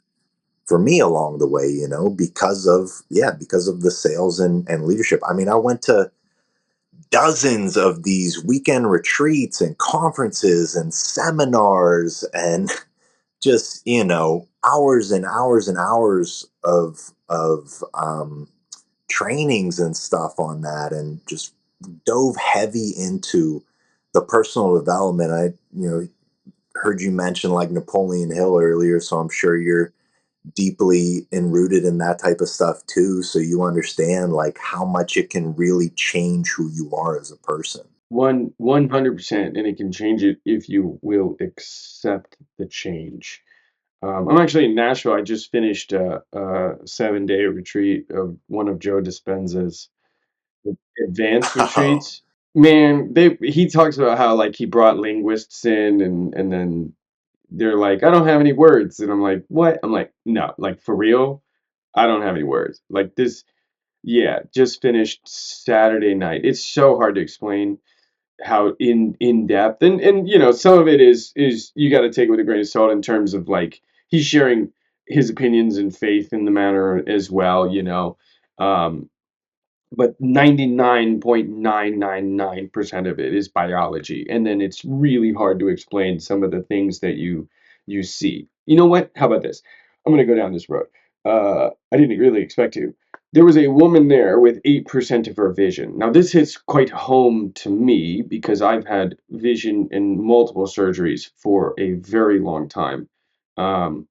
for me along the way, because of the sales and leadership. I mean, I went to dozens of these weekend retreats and conferences and seminars and just, hours and hours and hours of trainings and stuff on that, and just dove heavy into the personal development. I, heard you mention like Napoleon Hill earlier, so I'm sure you're deeply enrooted in that type of stuff too. So you understand like how much it can really change who you are as a person. 100%, and it can change it if you will accept the change. I'm actually in Nashville. I just finished a 7-day retreat of one of Joe Dispenza's advanced Oh, retreats. Man, he talks about how like he brought linguists in and then they're like, I don't have any words. And I'm like, what? I'm like, no, like for real, I don't have any words. Like this, yeah, just finished Saturday night. It's so hard to explain how in depth and some of it is you got to take it with a grain of salt in terms of like he's sharing his opinions and faith in the matter as well, um but 99.999% of it is biology, and then it's really hard to explain some of the things that you see. You know what, how about this? I'm going to go down this road. I didn't really expect to. There was a woman there with 8% of her vision. Now this hits quite home to me because I've had vision in multiple surgeries for a very long time. um,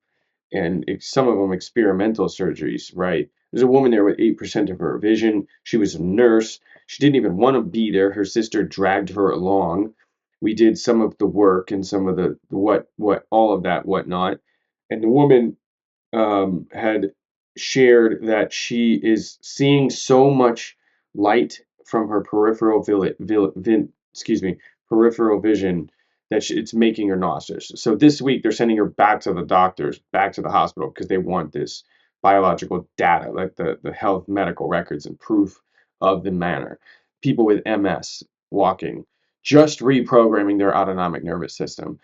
and some of them experimental surgeries, right? There's a woman there with 8% of her vision. She was a nurse. She didn't even want to be there. Her sister dragged her along. We did some of the work and some of the all of that, whatnot. And the woman had shared that she is seeing so much light from her peripheral vision that it's making her nauseous. So this week they're sending her back to the doctors, back to the hospital because they want this biological data, like the health medical records and proof of the manner. People with MS walking, just reprogramming their autonomic nervous system,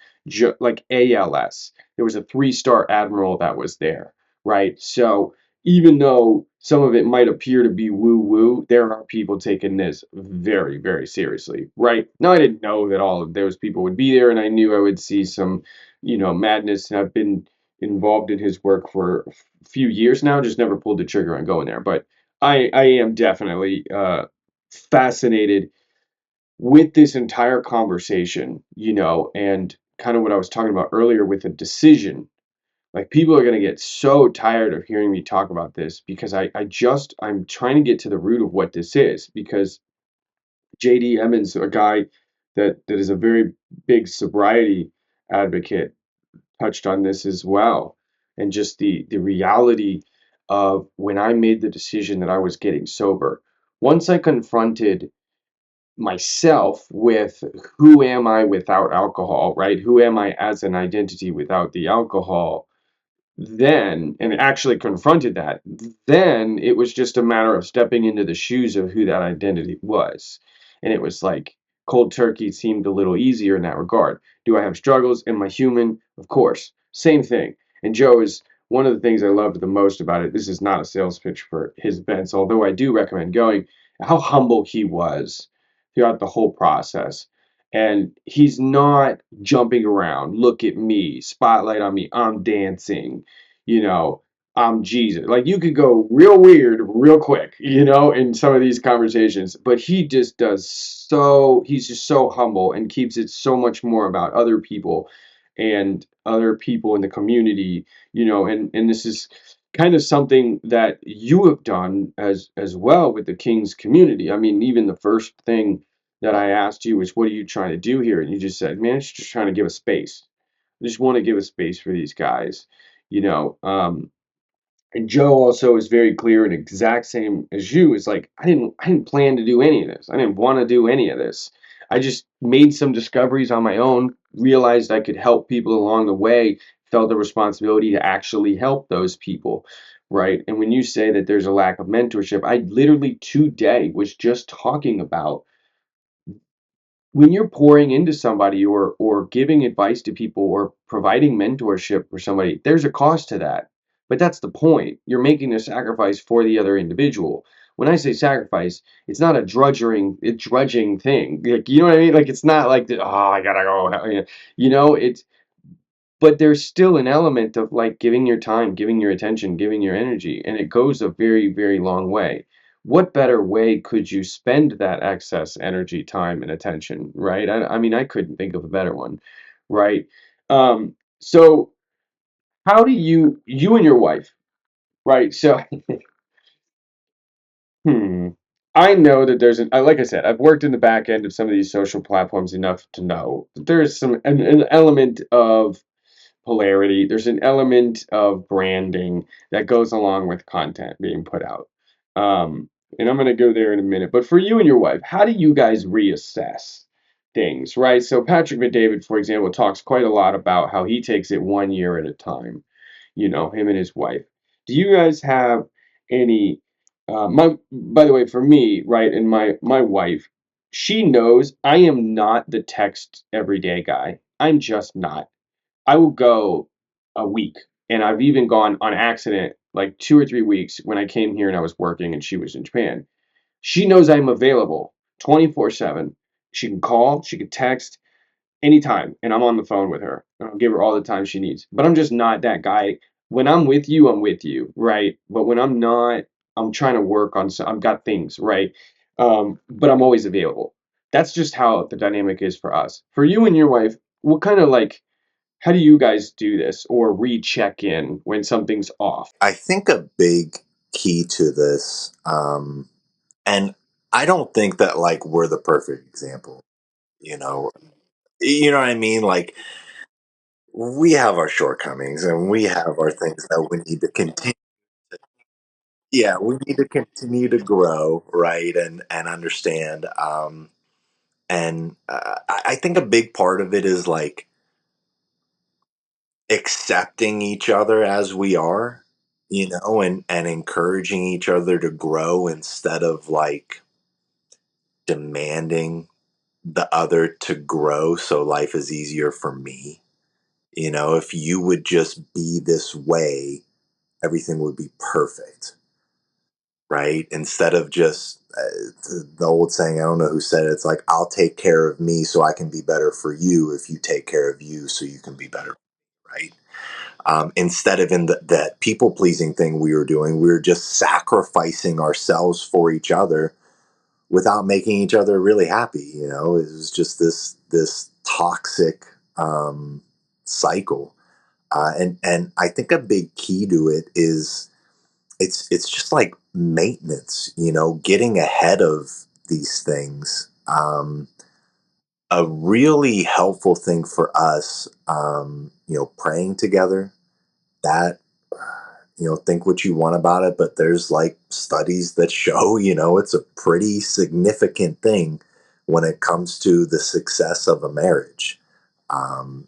like ALS. There was a three-star admiral that was there, right? So even though some of it might appear to be woo-woo, there are people taking this very, very seriously, right? Now, I didn't know that all of those people would be there, and I knew I would see some, madness, and I've been involved in his work for a few years now, just never pulled the trigger on going there. But I am definitely fascinated with this entire conversation, and kind of what I was talking about earlier with a decision. Like, people are going to get so tired of hearing me talk about this because I'm trying to get to the root of what this is, because JD Emmons, a guy that is a very big sobriety advocate, touched on this as well. And just the reality of when I made the decision that I was getting sober, once I confronted myself with who am I without alcohol, right? Who am I as an identity without the alcohol? Then, and actually confronted that, then it was just a matter of stepping into the shoes of who that identity was. And it was like cold turkey seemed a little easier in that regard. Do I have struggles? Am I human? Of course. Same thing. And Joe is one of the things I loved the most about it. This is not a sales pitch for his events, although I do recommend going. How humble he was throughout the whole process. And he's not jumping around. Look at me, spotlight on me, I'm dancing, you know, I'm Jesus. Like, you could go real weird real quick, in some of these conversations, but he just he's just so humble and keeps it so much more about other people and other people in the community, and this is kind of something that you have done as well with the King's community. I mean, even the first thing that I asked you was, what are you trying to do here? And you just said, man, it's just trying to give a space. I just want to give a space for these guys, you know. And Joe also is very clear and exact same as you. Is like, I didn't plan to do any of this. I didn't want to do any of this. I just made some discoveries on my own, realized I could help people along the way, felt the responsibility to actually help those people, right? And when you say that there's a lack of mentorship, I literally today was just talking about, when you're pouring into somebody or giving advice to people or providing mentorship for somebody, there's a cost to that. But that's the point. You're making a sacrifice for the other individual. When I say sacrifice, it's not a drudging thing. Like, you know what I mean? Like, it's not like, oh, I gotta go. It's, but there's still an element of like giving your time, giving your attention, giving your energy, and it goes a very, very long way. What better way could you spend that excess energy, time, and attention, right? I mean, I couldn't think of a better one, right? So how do you and your wife, right? So, hmm, I know that like I said, I've worked in the back end of some of these social platforms enough to know that there is an element of polarity. There's an element of branding that goes along with content being put out. And I'm going to go there in a minute. But for you and your wife, how do you guys reassess things, right? So Patrick McDavid, for example, talks quite a lot about how he takes it 1 year at a time, him and his wife. Do you guys have any, by the way, for me, right, and my wife, she knows I am not the text everyday guy. I'm just not. I will go a week, and I've even gone on accident like 2 or 3 weeks when I came here and I was working and she was in Japan. She knows I'm available 24/7. She can call, she can text anytime, and I'm on the phone with her. I'll give her all the time she needs. But I'm just not that guy. When I'm with you, I'm with you, right? But when I'm not, I'm trying to work on I've got things, right? But I'm always available. That's just how the dynamic is for us. For you and your wife, what kind of like, how do you guys do this or recheck in when something's off? I think a big key to this, and I don't think that like we're the perfect example, you know. You know what I mean? Like, we have our shortcomings and we have our things that we need to continue. Yeah, we need to continue to grow, right, and understand. And I think a big part of it is like accepting each other as we are, and encouraging each other to grow instead of like demanding. the other to grow so life is easier for me. You know, if you would just be this way, everything would be perfect, right? Instead of just the old saying, I don't know who said it, it's like, I'll take care of me so I can be better for you if you take care of you so you can be better, right? Instead of in that people pleasing thing we were doing, we were just sacrificing ourselves for each other without making each other really happy. You know, it was just this toxic cycle. And I think a big key to it is it's just like maintenance. You know, getting ahead of these things. A really helpful thing for us, you know, praying together. That, you know, think what you want about it, but there's like studies that show, you know, it's a pretty significant thing when it comes to the success of a marriage.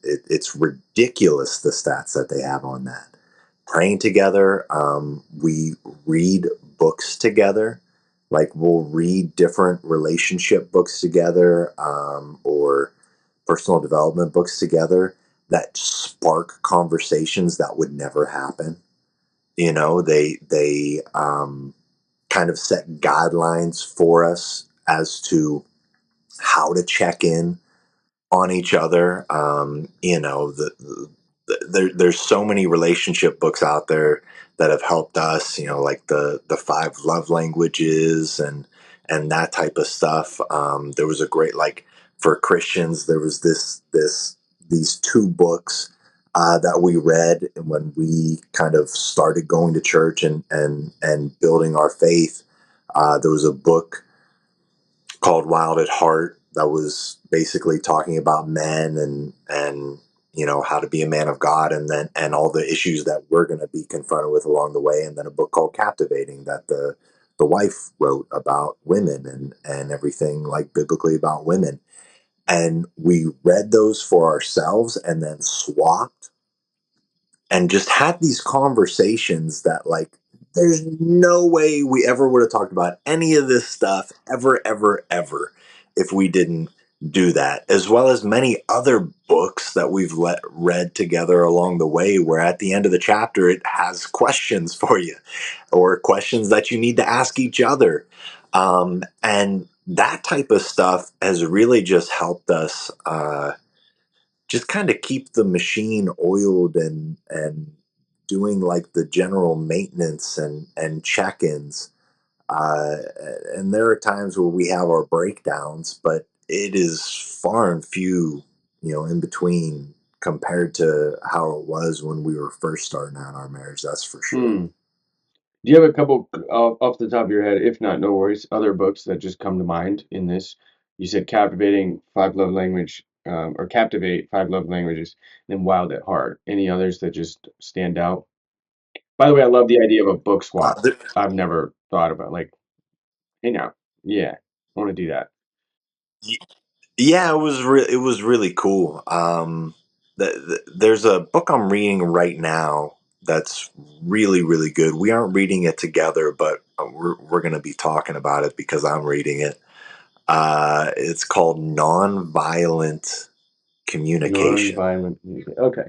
It's ridiculous the stats that they have on that. Praying together, we read books together. Like we'll read different relationship books together, or personal development books together that spark conversations that would never happen. You know, they kind of set guidelines for us as to how to check in on each other. You know, there's so many relationship books out there that have helped us. You know, like the five love languages and that type of stuff. There was a great, like, for Christians. There was these two books that we read when we kind of started going to church and building our faith. There was a book called Wild at Heart that was basically talking about men and you know how to be a man of God, and then and all the issues that we're going to be confronted with along the way, and then a book called Captivating that the wife wrote about women and everything like biblically about women. And we read those for ourselves and then swapped and just had these conversations that, like, there's no way we ever would have talked about any of this stuff ever, ever, ever if we didn't do that, as well as many other books that we've read together along the way, where at the end of the chapter it has questions for you or questions that you need to ask each other. And that type of stuff has really just helped us just kind of keep the machine oiled and doing like the general maintenance and check-ins. uh, and there are times where we have our breakdowns, but it is far and few, you know, in between compared to how it was when we were first starting out our marriage, that's for sure. Hmm. Do you have a couple off the top of your head? If not, no worries. Other books that just come to mind in this. You said captivating five love language, or captivate five love languages, and then wild at heart. Any others that just stand out? By the way, I love the idea of a book swap. There, I've never thought about like, hey now, yeah, I want to do that. yeah, it was really cool. There's a book I'm reading right now that's really really good. We aren't reading it together, but we're going to be talking about it because I'm reading it. It's called Nonviolent Communication. Non-violent music. Okay.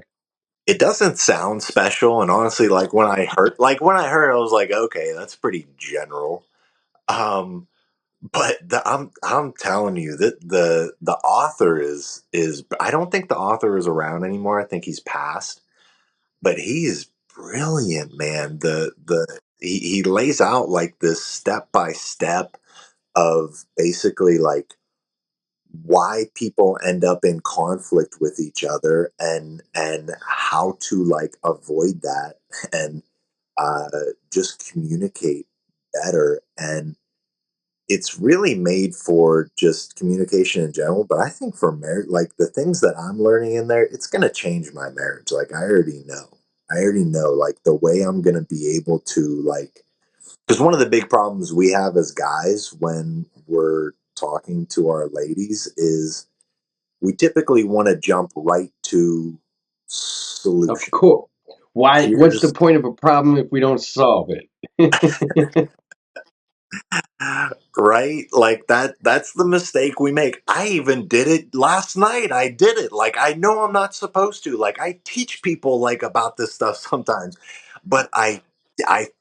It doesn't sound special, and honestly, when I heard, it, I was like, okay, that's pretty general. Um, But I'm telling you that the author is I don't think the author is around anymore. I think he's passed, but he is brilliant, man. The he lays out like this step by step of basically like why people end up in conflict with each other and how to like avoid that and uh, just communicate better. And it's really made for just communication in general, but I think for marriage, like the things that I'm learning in there, it's going to change my marriage. Like I already know like the way I'm going to be able to like, because one of the big problems we have as guys when we're talking to our ladies is we typically want to jump right to Of solution. course. Why? What's the Here's point of a problem if we don't solve it? Right? Like that's the mistake we make. I even did it last night. I did it. Like I know I'm not supposed to. Like I teach people like about this stuff sometimes, but I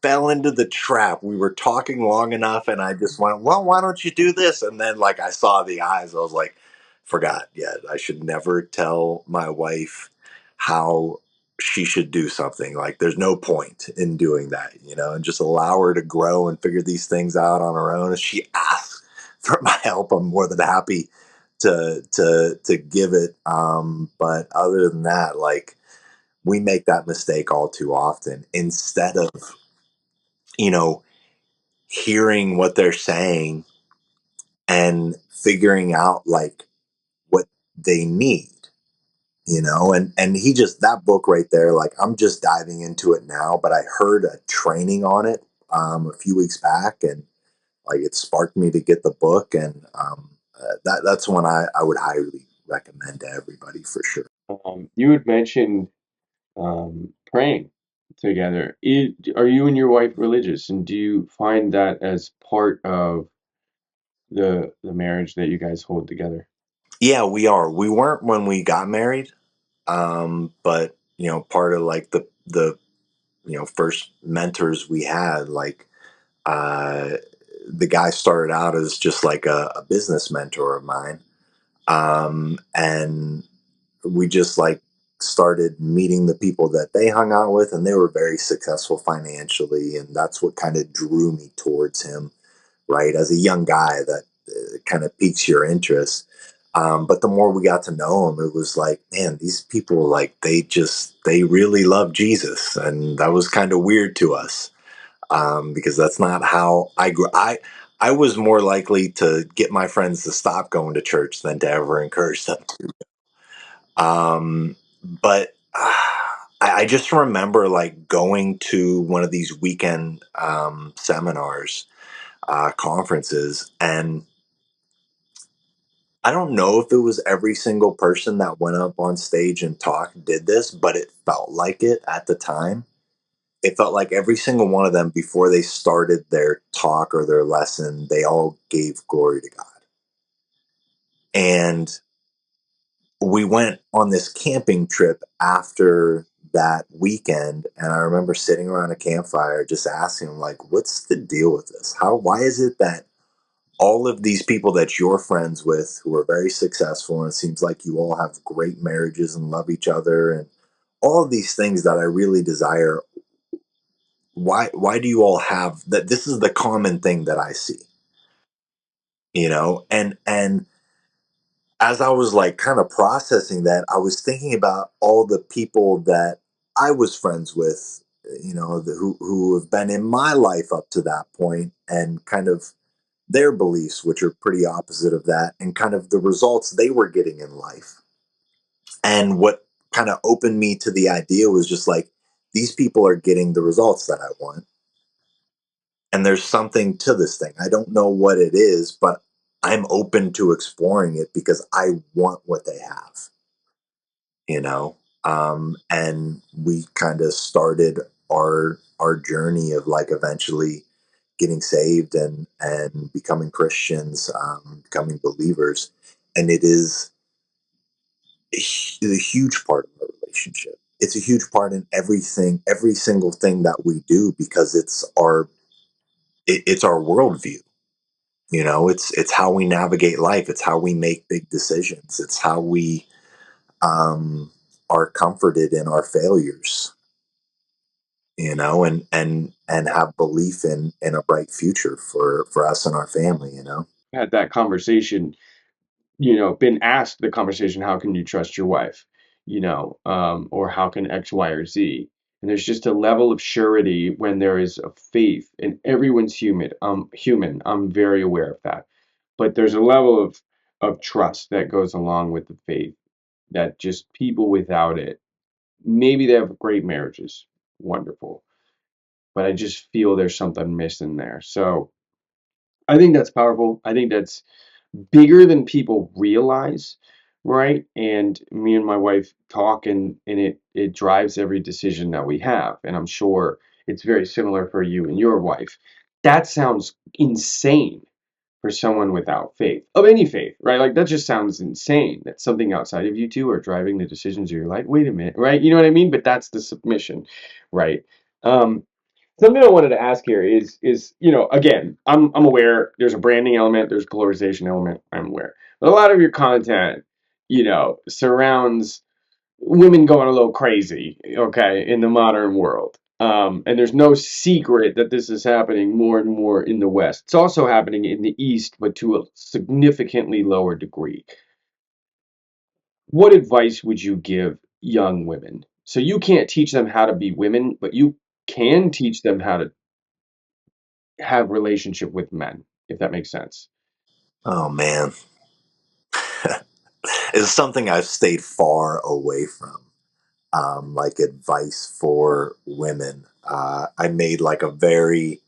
fell into the trap. We were talking long enough and I just went, "Well, why don't you do this?" And then like I saw the eyes. I was like, "Forgot. Yeah, I should never tell my wife how she should do something. Like there's no point in doing that, and just allow her to grow and figure these things out on her own. If she asks for my help, I'm more than happy to give it. But other than that, like we make that mistake all too often. Instead of, you know, hearing what they're saying and figuring out like what they need. And he just, that book right there, like I'm just diving into it now, but I heard a training on it a few weeks back, and like it sparked me to get the book. And that's one I would highly recommend to everybody for sure. You had mentioned praying together. Are you and your wife religious, and do you find that as part of the marriage that you guys hold together? Yeah, we are. We weren't when we got married, but part of like the first mentors we had, like uh, the guy started out as just like a business mentor of mine. And we just like started meeting the people that they hung out with, and they were very successful financially. And that's what kind of drew me towards him, right? As a young guy, that kind of piques your interest. But the more we got to know him, it was like, man, these people, like, they really love Jesus. And that was kind of weird to us, because that's not how I grew. I was more likely to get my friends to stop going to church than to ever encourage them to. But I just remember like going to one of these weekend seminars, conferences, and I don't know if it was every single person that went up on stage and talked did this, but it felt like it at the time. It felt like every single one of them, before they started their talk or their lesson, they all gave glory to God. And we went on this camping trip after that weekend, and I remember sitting around a campfire just asking them, like, what's the deal with this? Why is it that all of these people that you're friends with who are very successful, and it seems like you all have great marriages and love each other and all of these things that I really desire, why do you all have that? This is the common thing that I see, and as I was like kind of processing that, I was thinking about all the people that I was friends with, who have been in my life up to that point, and kind of their beliefs, which are pretty opposite of that, and kind of the results they were getting in life. And what kind of opened me to the idea was just like, these people are getting the results that I want. And there's something to this thing. I don't know what it is, but I'm open to exploring it because I want what they have, you know? And we kind of started our journey of like eventually getting saved and becoming Christians, becoming believers. And it is a huge part of our relationship. It's a huge part in everything, every single thing that we do, because it's our worldview. It's how we navigate life. It's how we make big decisions. It's how we are comforted in our failures. And have belief in a bright future for us and our family. Had that conversation, been asked the conversation, how can you trust your wife? Or how can X, Y, or Z? And there's just a level of surety when there is a faith, and everyone's human. I'm very aware of that. But there's a level of trust that goes along with the faith that just people without it, maybe they have great marriages, wonderful, but I just feel there's something missing there. So I think that's powerful. I think that's bigger than people realize, right? And me and my wife talk, and it drives every decision that we have. And I'm sure it's very similar for you and your wife. That sounds insane. for someone without faith, of any faith, right? Like that just sounds insane. That something outside of you two are driving the decisions of your life. Wait a minute, right? You know what I mean? But that's the submission, right? Um, Something I wanted to ask here is again, I'm aware there's a branding element, there's a polarization element. I'm aware, but a lot of your content, surrounds women going a little crazy, okay, in the modern world. And there's no secret that this is happening more and more in the West. It's also happening in the East, but to a significantly lower degree. What advice would you give young women? So you can't teach them how to be women, but you can teach them how to have relationship with men, if that makes sense. Oh man, it's something I've stayed far away from. Like advice for women. I made like a very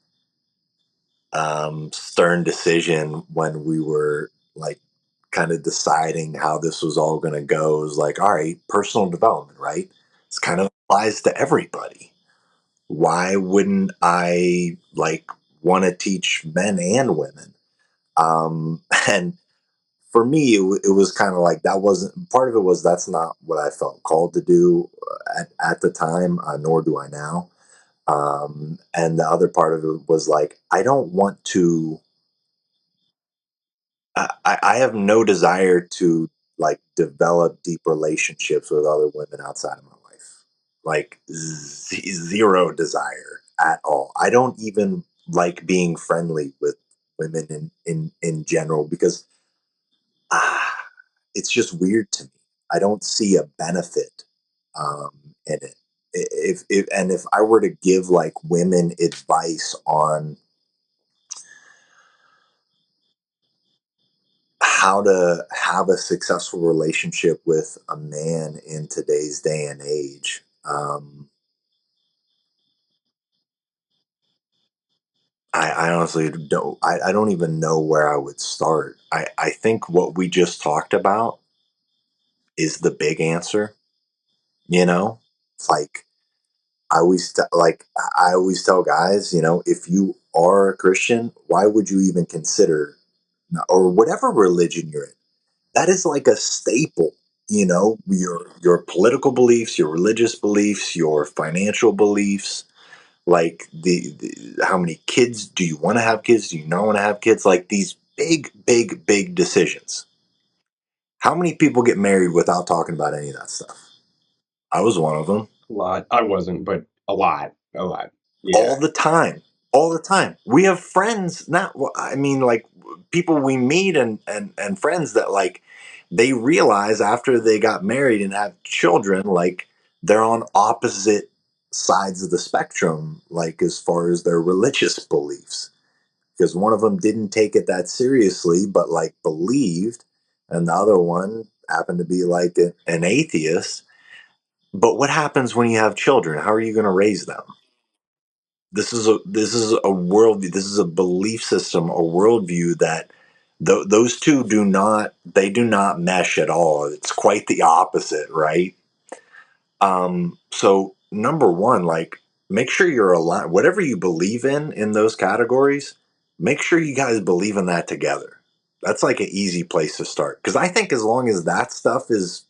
stern decision when we were like kind of deciding how this was all going to go. It was like, all right, personal development, right? This kind of applies to everybody. Why wouldn't I like want to teach men and women? And for me, it was kind of like that wasn't part of it was that's not what I felt called to do at the time, nor do I now. And the other part of it was like, I don't want to I have no desire to like develop deep relationships with other women outside of my life. Like zero desire at all. I don't even like being friendly with women in general because ah, it's just weird to me. I don't see a benefit um, in it. If I were to give like women advice on how to have a successful relationship with a man in today's day and age. I honestly don't. I don't even know where I would start. I think what we just talked about is the big answer. You know, it's like I always tell guys, if you are a Christian, why would you even consider or whatever religion you're in? That is like a staple, your political beliefs, your religious beliefs, your financial beliefs, like the how many kids do you want to have kids, do you not want to have kids, like these big decisions. How many people get married without talking about any of that stuff? I was one of them. A lot. I wasn't, but a lot. A lot. Yeah. All the time, all the time. We have friends, not I mean like people we meet and friends that like they realize after they got married and have children, like they're on opposite sides of the spectrum, like as far as their religious beliefs, because one of them didn't take it that seriously but like believed, and the other one happened to be like an atheist. But what happens when you have children? How are you going to raise them? This is a world, this is a belief system, a worldview that those two do not mesh at all. It's quite the opposite, right? So number one, like, make sure you're aligned. Whatever you believe in those categories, make sure you guys believe in that together. That's like an easy place to start, because I think as long as that stuff is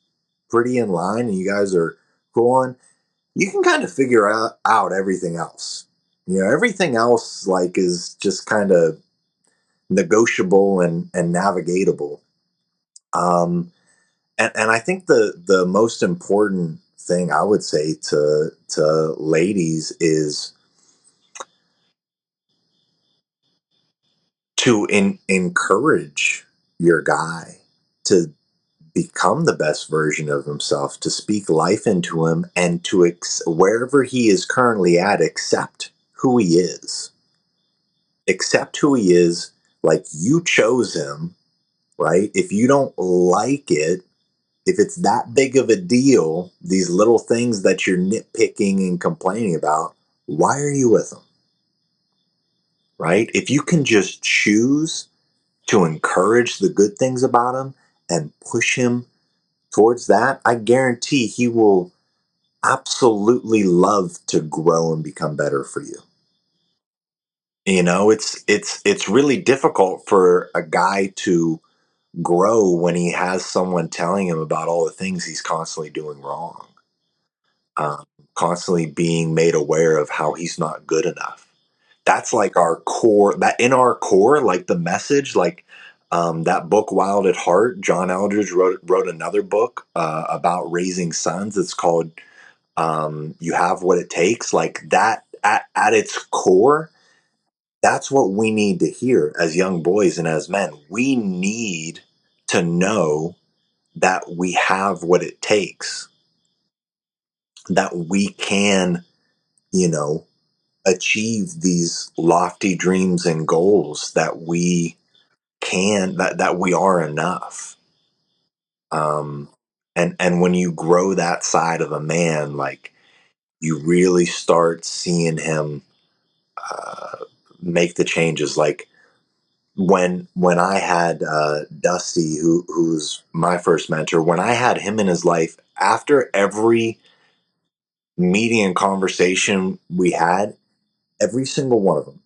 pretty in line and you guys are cool on, you can kind of figure out everything else. Everything else like is just kind of negotiable and navigatable. Um, and I think the most important thing I would say to ladies is to encourage your guy to become the best version of himself, to speak life into him, and to wherever he is currently at, accept who he is. Accept who he is, like you chose him, right? If you don't like it, if it's that big of a deal, these little things that you're nitpicking and complaining about, why are you with him? Right? If you can just choose to encourage the good things about him and push him towards that, I guarantee he will absolutely love to grow and become better for you. It's really difficult for a guy to grow when he has someone telling him about all the things he's constantly doing wrong, um, constantly being made aware of how he's not good enough. That's like our core. That in our core, like the message, like that book "Wild at Heart." John Eldridge wrote another book about raising sons. It's called "You Have What It Takes." Like that at its core, that's what we need to hear as young boys and as men. We need to know that we have what it takes, that we can, you know, achieve these lofty dreams and goals, that we that we are enough. Um, and when you grow that side of a man, like you really start seeing him uh, make the changes. Like when I had Dusty, who's my first mentor, when I had him in his life, after every meeting and conversation we had, every single one of them,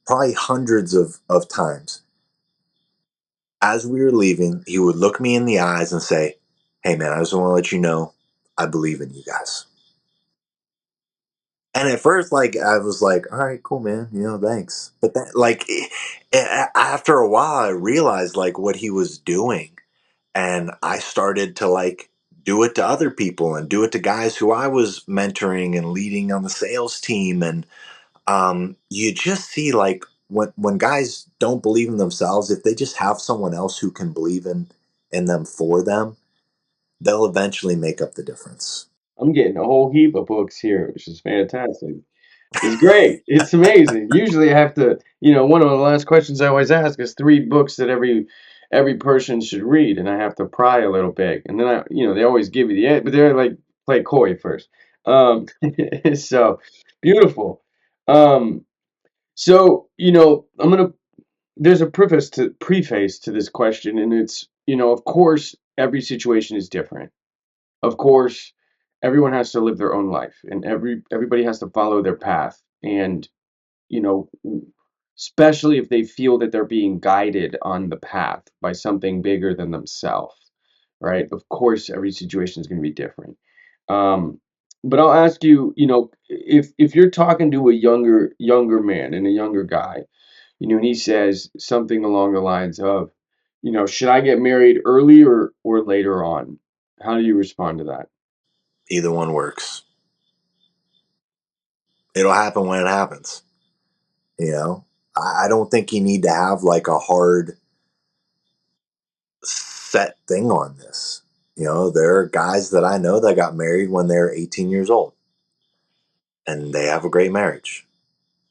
probably hundreds of times, as we were leaving, he would look me in the eyes and say, "Hey man, I just want to let you know I believe in you guys." And at first, like I was like, "All right, cool, man. Thanks." But then, like, after a while, I realized like what he was doing, and I started to like do it to other people and do it to guys who I was mentoring and leading on the sales team. And you just see like when guys don't believe in themselves, if they just have someone else who can believe in them for them, they'll eventually make up the difference. I'm getting a whole heap of books here, which is fantastic. It's great. It's amazing. Usually I have to, one of the last questions I always ask is three books that every person should read, and I have to pry a little bit. And then they always give you the end, but they're like play coy first. So beautiful. Um, so I'm gonna. There's a preface to this question, and it's of course every situation is different. Of course, everyone has to live their own life, and everybody has to follow their path. And you know, especially if they feel that they're being guided on the path by something bigger than themselves, right? Of course, every situation is going to be different. Um, but I'll ask you, if you're talking to a younger man and a younger guy, and he says something along the lines of, should I get married early or later on? How do you respond to that? Either one works. It'll happen when it happens. You know, I don't think you need to have like a hard set thing on this. There are guys that I know that got married when they're 18 years old and they have a great marriage.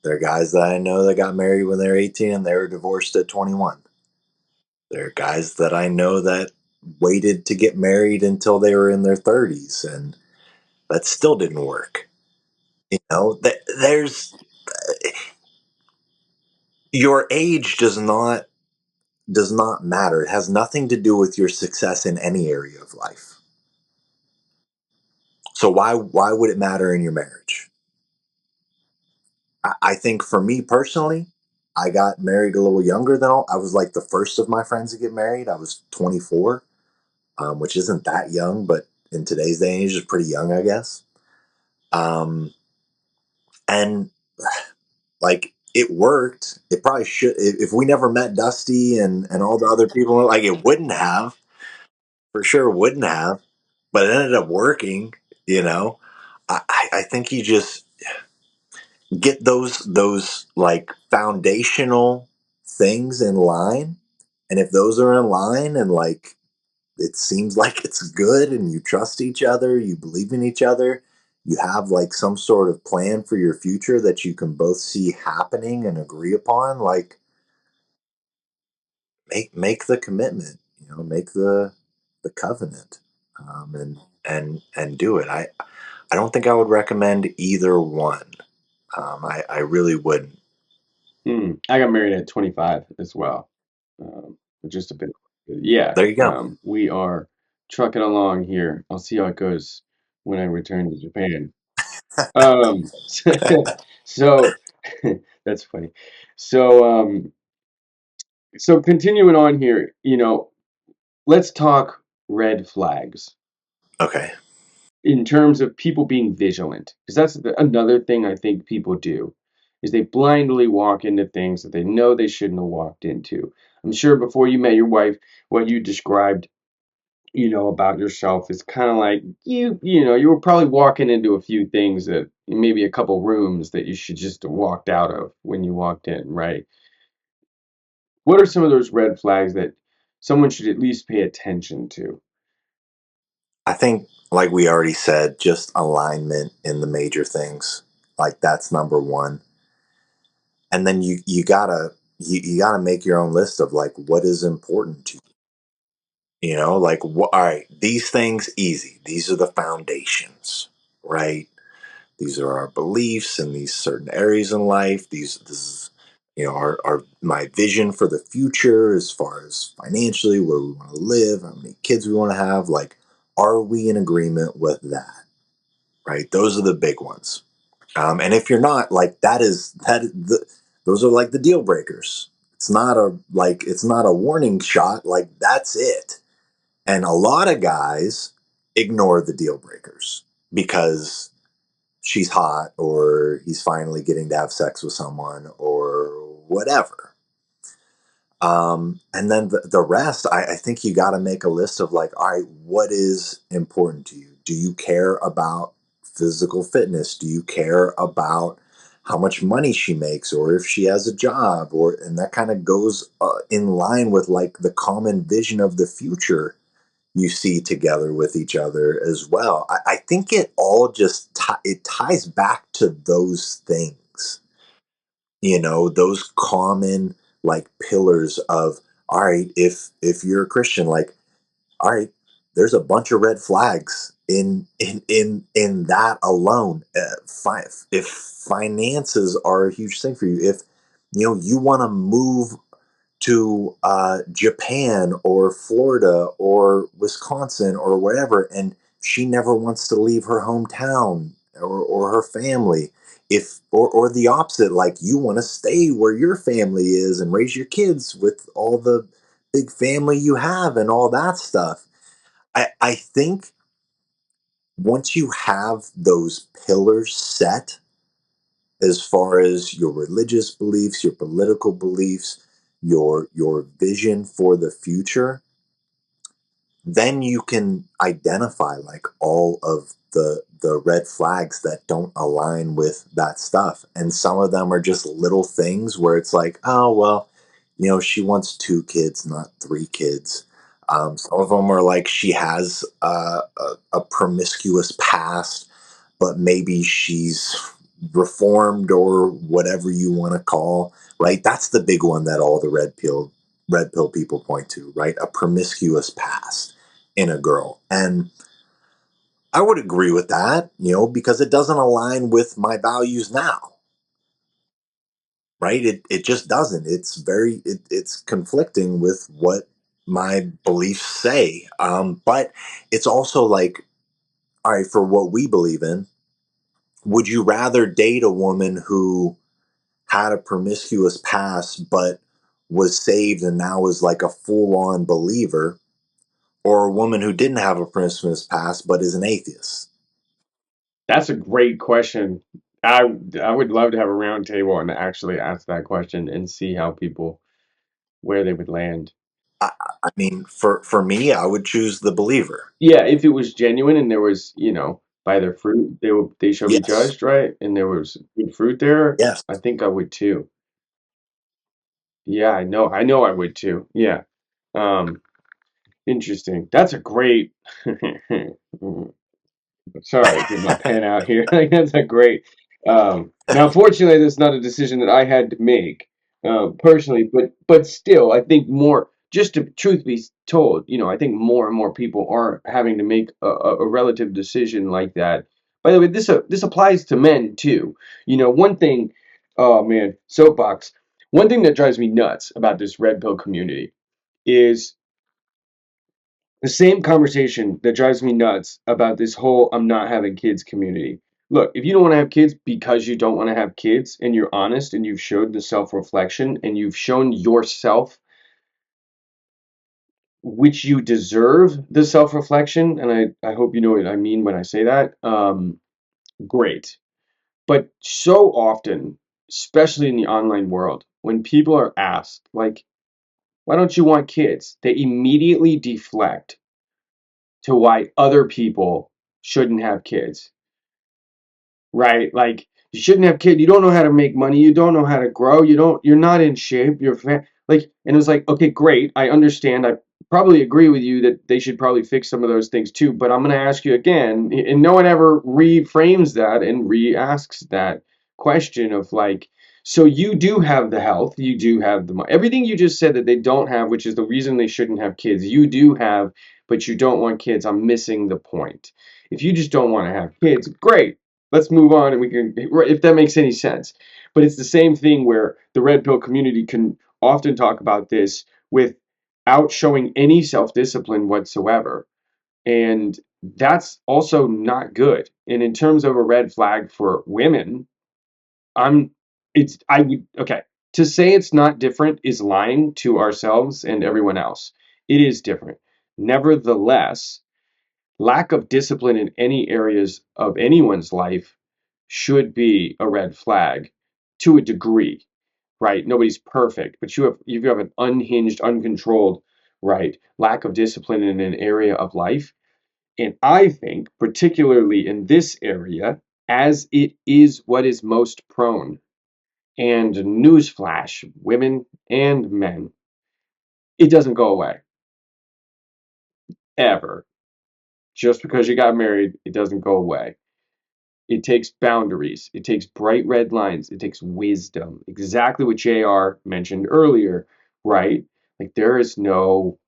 There are guys that I know that got married when they were 18 and they were divorced at 21. There are guys that I know that waited to get married until they were in their 30s and that still didn't work. There's your age does not matter. It has nothing to do with your success in any area of life. So why would it matter in your marriage? I think for me personally, I got married a little younger than all. I was like the first of my friends to get married. I was 24, which isn't that young, but in today's day and age is pretty young, I guess. Um, and like it worked. It probably should. If we never met Dusty and all the other people, like it wouldn't have, for sure wouldn't have, but it ended up working. You know, I think you just get those like foundational things in line, and if those are in line and like it seems like it's good and you trust each other, you believe in each other, you have like some sort of plan for your future that you can both see happening and agree upon, like make the commitment, make the covenant, and do it. I don't think I would recommend either one. I really wouldn't. I got married at 25 as well. Just a bit. Yeah, There you go. we are trucking along here. I'll see how it goes when I return to Japan. Um, so That's funny. So, so continuing on here, let's talk red flags Okay. in terms of people being vigilant, because that's another thing I think people do, is they blindly walk into things that they know they shouldn't have walked into. I'm sure before you met your wife, what you described, about yourself is kind of like you were probably walking into a few things that maybe a couple rooms that you should just have walked out of when you walked in, right? What are some of those red flags that someone should at least pay attention to? I think, like we already said, just alignment in the major things. Like that's number one. And then you gotta make your own list of like what is important to you. You know, like all right, these things easy. These are the foundations, right? These are our beliefs in these certain areas in life. This is, our my vision for the future as far as financially, where we want to live, how many kids we want to have. Like, are we in agreement with that? Right? Those are the big ones. And if you're not, like, those are like the deal breakers. It's not a warning shot. Like that's it. And a lot of guys ignore the deal breakers because she's hot or he's finally getting to have sex with someone or whatever. And then the rest, I think you got to make a list of like, all right, what is important to you? Do you care about physical fitness? Do you care about how much money she makes or if she has a job? And that kind of goes in line with like the common vision of the future you see together with each other as well. I think it all just it ties back to those things, those common like pillars of all right, if you're a Christian, like all right, there's a bunch of red flags in that alone. If finances are a huge thing for you, if you want to move to Japan or Florida or Wisconsin or wherever, and she never wants to leave her hometown or her family. If or the opposite, like you want to stay where your family is and raise your kids with all the big family you have and all that stuff. I think once you have those pillars set, as far as your religious beliefs, your political beliefs, your vision for the future, then you can identify like all of the red flags that don't align with that stuff. And some of them are just little things where it's like, oh well, she wants 2 kids, not 3 kids. Some of them are like she has a promiscuous past, but maybe she's reformed or whatever you want to call, right? That's the big one that all the red pill people point to, right? A promiscuous past in a girl. And I would agree with that, because it doesn't align with my values now, right? It just doesn't. It's conflicting with what my beliefs say. But it's also like, all right, for what we believe in, would you rather date a woman who had a promiscuous past but was saved and now is like a full-on believer, or a woman who didn't have a promiscuous past but is an atheist? That's a great question. I would love to have a round table and actually ask that question and see how people where they would land. I, I mean, for me, I would choose the believer. Yeah, if it was genuine and there was, by their fruit they shall be Yes, judged, right? And there was good fruit there, yes. I think I would too. Yeah, I know I would too. Yeah. Um, Interesting. That's a great sorry, get my pen out here. Like, that's a great. Now, fortunately, that's not a decision that I had to make personally, but still, I think more. Just to truth be told, I think more and more people are having to make a relative decision like that. By the way, this applies to men too. One thing. Oh man, soapbox. One thing that drives me nuts about this red pill community is the same conversation that drives me nuts about this whole I'm not having kids community. look, if you don't want to have kids because you don't want to have kids and you're honest and you've showed the self-reflection and you've shown yourself which you deserve the self-reflection, and I hope you know what I mean when I say that, great. But so often, especially in the online world, when people are asked, like, why don't you want kids? They immediately deflect to why other people shouldn't have kids, right? Like, you shouldn't have kids. You don't know how to make money. You don't know how to grow. You're not in shape. Like, and it was like, okay, great. I understand. I probably agree with you that they should probably fix some of those things too. But I'm going to ask you again, and no one ever reframes that and re-asks that question of like, so you do have the health, you do have the money, everything you just said that they don't have, which is the reason they shouldn't have kids. You do have, but you don't want kids. I'm missing the point. If you just don't want to have kids, great, let's move on and we can, if that makes any sense. But it's the same thing where the red pill community can often talk about this without showing any self-discipline whatsoever, and that's also not good. And in terms of a red flag for women, I'm it's I would okay, to say it's not different is lying to ourselves and everyone else. It is different. Nevertheless, lack of discipline in any areas of anyone's life should be a red flag to a degree, right? Nobody's perfect, but you have an unhinged, uncontrolled, right, lack of discipline in an area of life. And I think, particularly in this area, as it is what is most prone, and newsflash, women and men, it doesn't go away ever. Just because you got married, it doesn't go away. It takes boundaries. It takes bright red lines. It takes wisdom. Exactly what JR mentioned earlier, right? Like there is no,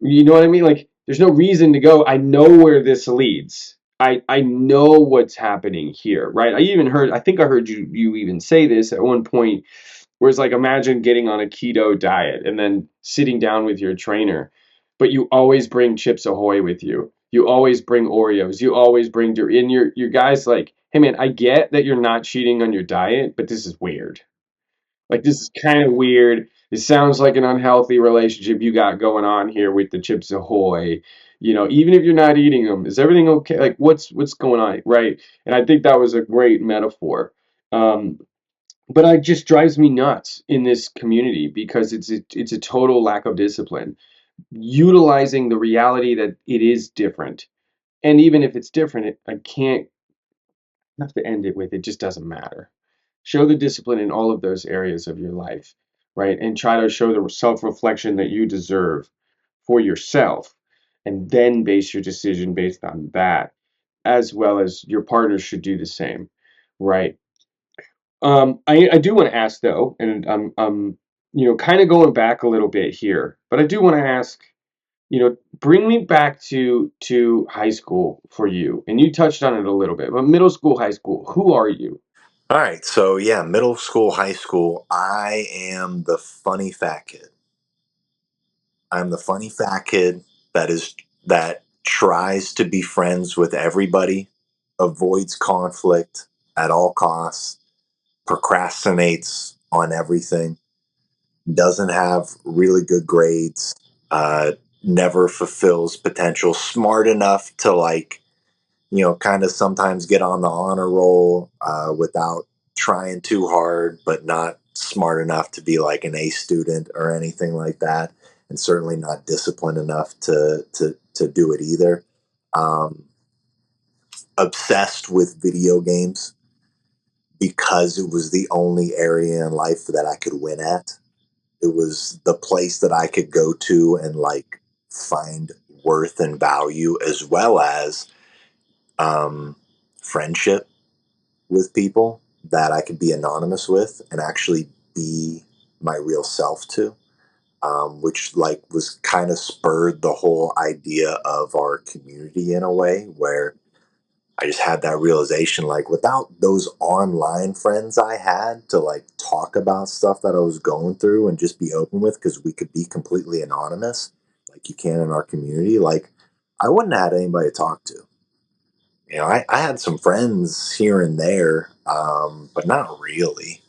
you know what I mean? Like there's no reason to go, I know where this leads. I know what's happening here, right? I think I heard you even say this at one point. Whereas, like, imagine getting on a keto diet and then sitting down with your trainer, but you always bring Chips Ahoy with you. You always bring Oreos. You always bring in your guys like, hey man, I get that you're not cheating on your diet, but this is weird. Like this is kind of weird. It sounds like an unhealthy relationship you got going on here with the Chips Ahoy. You know, even if you're not eating them, is everything okay? Like what's going on, right? And I think that was a great metaphor. Um, but it just drives me nuts in this community because it's a total lack of discipline, utilizing the reality that it is different. And even if it's different, I can't have to end it with it just doesn't matter. Show the discipline in all of those areas of your life, right? And try to show the self-reflection that you deserve for yourself, and then base your decision based on that, as well as your partner should do the same, right? I do want to ask though, and kind of going back a little bit here, but I do want to ask, bring me back to high school for you, and you touched on it a little bit, but middle school, high school, who are you? All right, so yeah, middle school, high school, I am the funny fat kid. I'm the funny fat kid that tries to be friends with everybody, avoids conflict at all costs, procrastinates on everything, doesn't have really good grades, never fulfills potential, smart enough to like, kind of sometimes get on the honor roll without trying too hard, but not smart enough to be like an A student or anything like that, and certainly not disciplined enough to do it either. Um, Obsessed with video games because it was the only area in life that I could win at. It was the place that I could go to and like find worth and value as well as um, friendship with people that I could be anonymous with and actually be my real self to, which like was kind of spurred the whole idea of our community in a way where I just had that realization like without those online friends I had to like talk about stuff that I was going through and just be open with because we could be completely anonymous like you can in our community, like I wouldn't have had anybody to talk to. I had some friends here and there, but not really.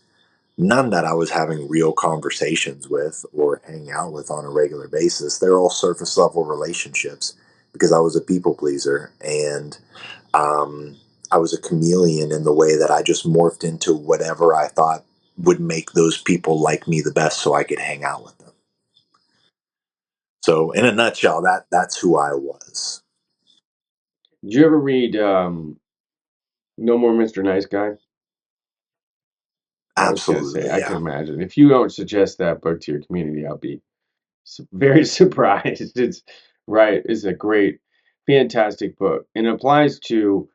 None that I was having real conversations with or hanging out with on a regular basis. They're all surface level relationships because I was a people pleaser, and um, I was a chameleon in the way that I just morphed into whatever I thought would make those people like me the best so I could hang out with them. So in a nutshell, that's who I was. Did you ever read No More Mr. Nice Guy? I was gonna say, Absolutely, I can yeah. imagine. If you don't suggest that book to your community, I'll be very surprised. It's right. It's a great, fantastic book, and it applies to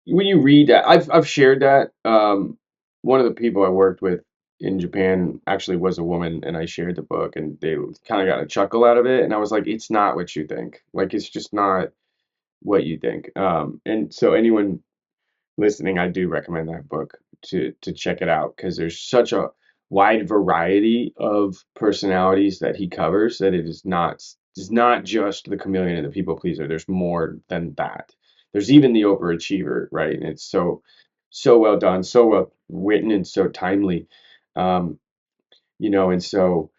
when you read that. I've shared that. One of the people I worked with in Japan actually was a woman, and I shared the book, and they kind of got a chuckle out of it. And I was like, it's not what you think. Like, it's just not what you think. And so anyone listening, I do recommend that book to check it out because there's such a wide variety of personalities that he covers that it's not just the chameleon and the people pleaser. There's more than that. There's even the overachiever, right? And it's so well done, so well written, and so timely. Um, and so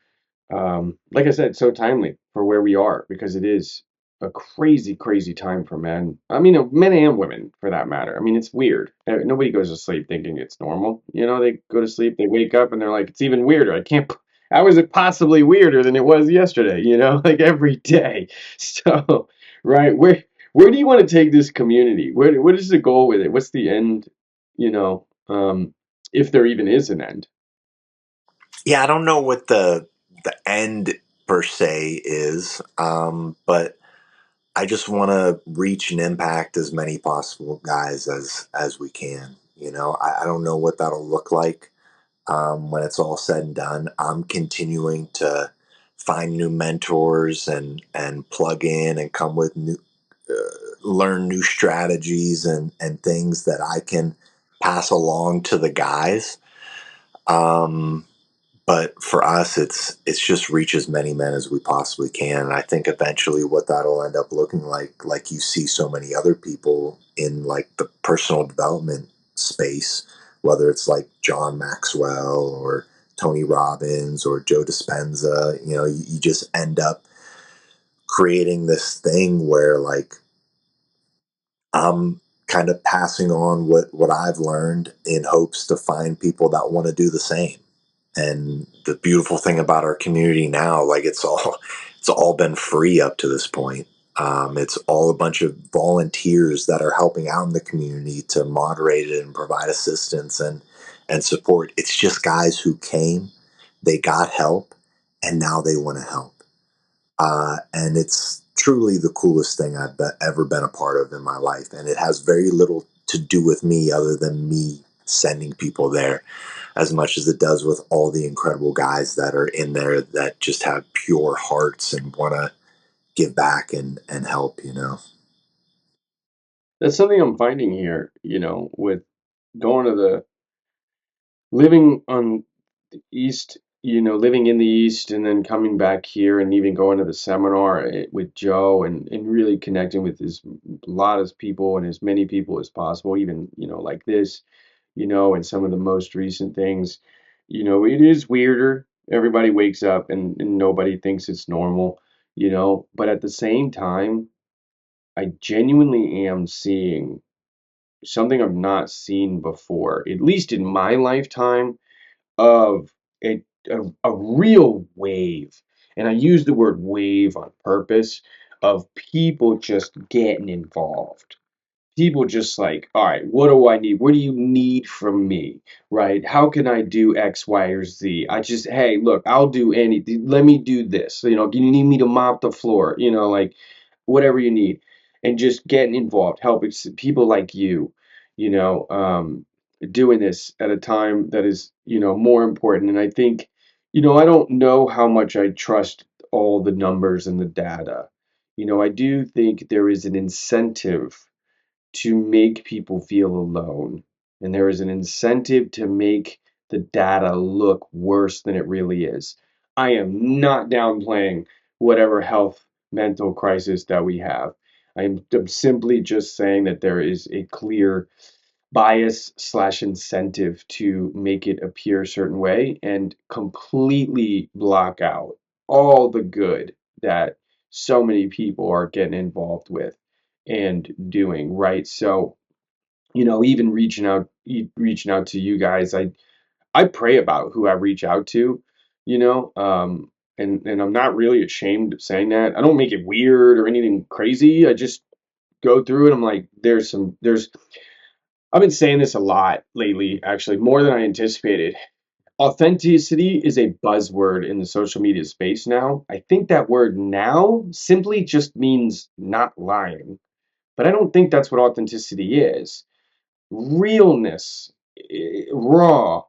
like I said, so timely for where we are because it is a crazy, crazy time for men. I mean, men and women for that matter. I mean, it's weird. Nobody goes to sleep thinking it's normal. They go to sleep, they wake up, and they're like, it's even weirder. I can't. How is it possibly weirder than it was yesterday? Like every day. So, right, where do you want to take this community? What is the goal with it? What's the end? If there even is an end. Yeah, I don't know what the end per se is, but I just want to reach and impact as many possible guys as we can. I don't know what that'll look like when it's all said and done. I'm continuing to find new mentors and plug in and come with new, learn new strategies and things that I can pass along to the guys. Um, but for us, it's just reach as many men as we possibly can. And I think eventually what that'll end up looking like you see so many other people in like the personal development space, whether it's like John Maxwell or Tony Robbins or Joe Dispenza. You just end up creating this thing where like I'm kind of passing on what I've learned in hopes to find people that want to do the same. And the beautiful thing about our community now, like it's all been free up to this point. It's all a bunch of volunteers that are helping out in the community to moderate it and provide assistance and support. It's just guys who came, they got help, and now they want to help. And it's truly the coolest thing ever been a part of in my life. And it has very little to do with me other than me sending people there as much as it does with all the incredible guys that are in there that just have pure hearts and want to give back and help. That's something I'm finding here, with going to the living on the East, living in the East and then coming back here and even going to the seminar with Joe and really connecting with a lot of people and as many people as possible, even, like this, and some of the most recent things, it is weirder. Everybody wakes up and nobody thinks it's normal, but at the same time, I genuinely am seeing something I've not seen before, at least in my lifetime, of a real wave. And I use the word wave on purpose of people just getting involved. People just like, all right, what do I need? What do you need from me? Right? How can I do X, Y, or Z? Hey, look, I'll do anything. Let me do this. Do you need me to mop the floor? Like whatever you need. And just getting involved, helping people like you know, um, doing this at a time that is, more important. And I think, I don't know how much I trust all the numbers and the data. I do think there is an incentive to make people feel alone. And there is an incentive to make the data look worse than it really is. I am not downplaying whatever health mental crisis that we have. I'm simply just saying that there is a clear bias slash incentive to make it appear a certain way and completely block out all the good that so many people are getting involved with and doing, right? So, even reaching out to you guys, I pray about who I reach out to, you know, and I'm not really ashamed of saying that. I don't make it weird or anything crazy. I just go through it. I'm like, there's I've been saying this a lot lately, actually, more than I anticipated. Authenticity is a buzzword in the social media space now. I think that word now simply just means not lying, but I don't think that's what authenticity is. Realness, raw,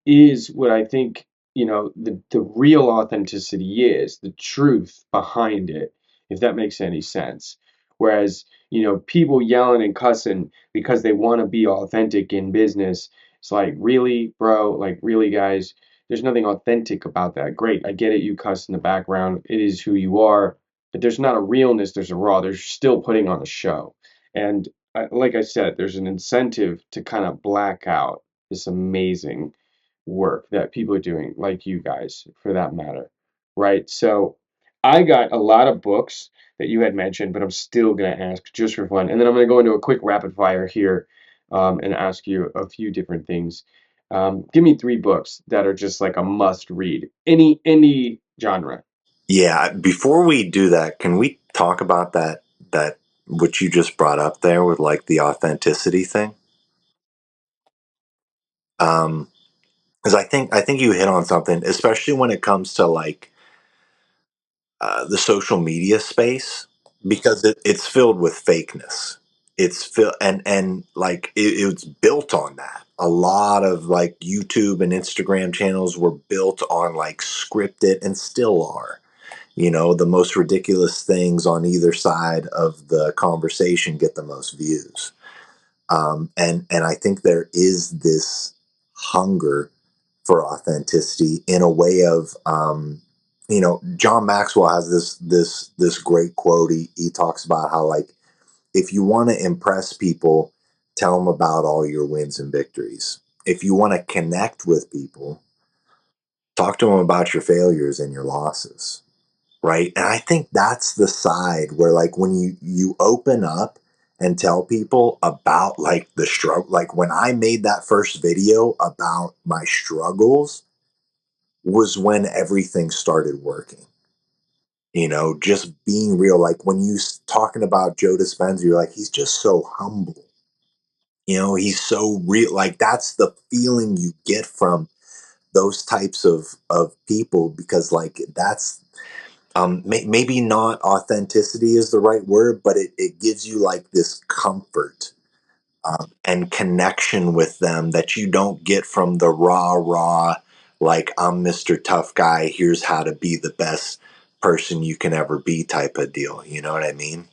is what I think, the real authenticity is, the truth behind it, if that makes any sense. Whereas, people yelling and cussing because they want to be authentic in business, it's like, really, bro? Like, really, guys? There's nothing authentic about that. Great, I get it, you cuss in the background, it is who you are, but there's not a realness, there's a raw, there's still putting on a show. And like I said, there's an incentive to kind of black out this amazing work that people are doing, like you guys, for that matter, right? So I got a lot of books that you had mentioned, but I'm still going to ask just for fun. And then I'm going to go into a quick rapid fire here, and ask you a few different things. Give me three books that are just like a must read, any genre. Yeah, before we do that, can we talk about that what you just brought up there with like the authenticity thing? Um, because I think you hit on something, especially when it comes to like the social media space, because it's filled with fakeness. It's filled and like it's built on that. A lot of like YouTube and Instagram channels were built on like scripted and still are. The most ridiculous things on either side of the conversation get the most views. And I think there is this hunger for authenticity in a way of, John Maxwell has this great quote. He talks about how, like, if you want to impress people, tell them about all your wins and victories. If you want to connect with people, talk to them about your failures and your losses, right? And I think that's the side where, like, when you open up and tell people about like the struggle, like when I made that first video about my struggles, was when everything started working. Just being real. Like when you talking about Joe Dispenza, you're like, he's just so humble. He's so real. Like that's the feeling you get from those types of people, because like that's maybe not authenticity is the right word, but it gives you like this comfort, and connection with them that you don't get from the raw, like, I'm Mr. Tough Guy, here's how to be the best person you can ever be type of deal. You know what I mean?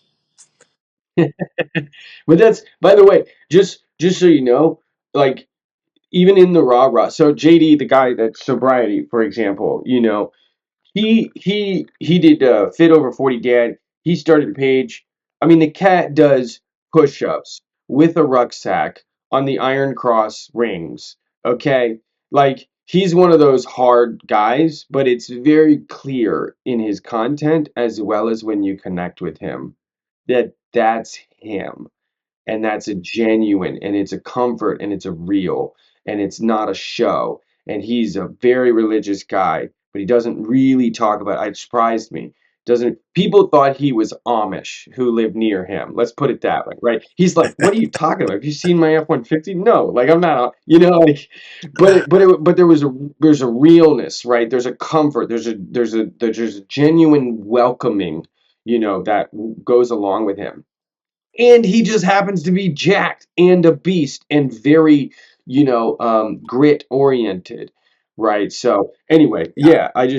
But that's, by the way, just so you know, like, even in the rah rah. So JD, the guy that's sobriety, for example, he did Fit Over 40 Dad. He started a page. I mean, the cat does push-ups with a rucksack on the Iron Cross rings. Okay, like he's one of those hard guys, but it's very clear in his content as well as when you connect with him that that's him, and that's a genuine, and it's a comfort, and it's a real, and it's not a show. And he's a very religious guy, but he doesn't really talk about it. Surprised me. Doesn't People thought he was Amish who lived near him. Let's put it that way, right? He's like, what are you talking about? Have you seen my F-150? No, like I'm not, like, but there's a realness, right? There's a comfort, there's a genuine welcoming, that goes along with him, and he just happens to be jacked and a beast and very, grit oriented, right? So anyway, Yeah. yeah,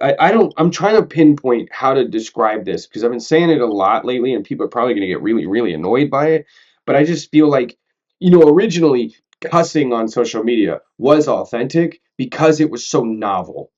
I don't, I'm trying to pinpoint how to describe this because I've been saying it a lot lately and people are probably going to get really really annoyed by it, but I just feel like, originally cussing on social media was authentic because it was so novel.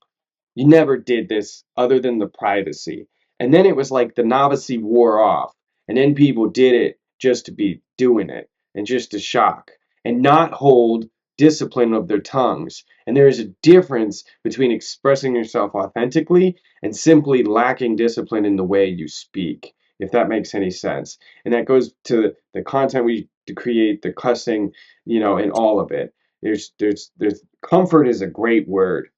You never did this other than the privacy. And then it was like the novelty wore off. And then people did it just to be doing it and just to shock and not hold discipline of their tongues. And there is a difference between expressing yourself authentically and simply lacking discipline in the way you speak, if that makes any sense. And that goes to the content we create, the cussing, and all of it. There's comfort is a great word.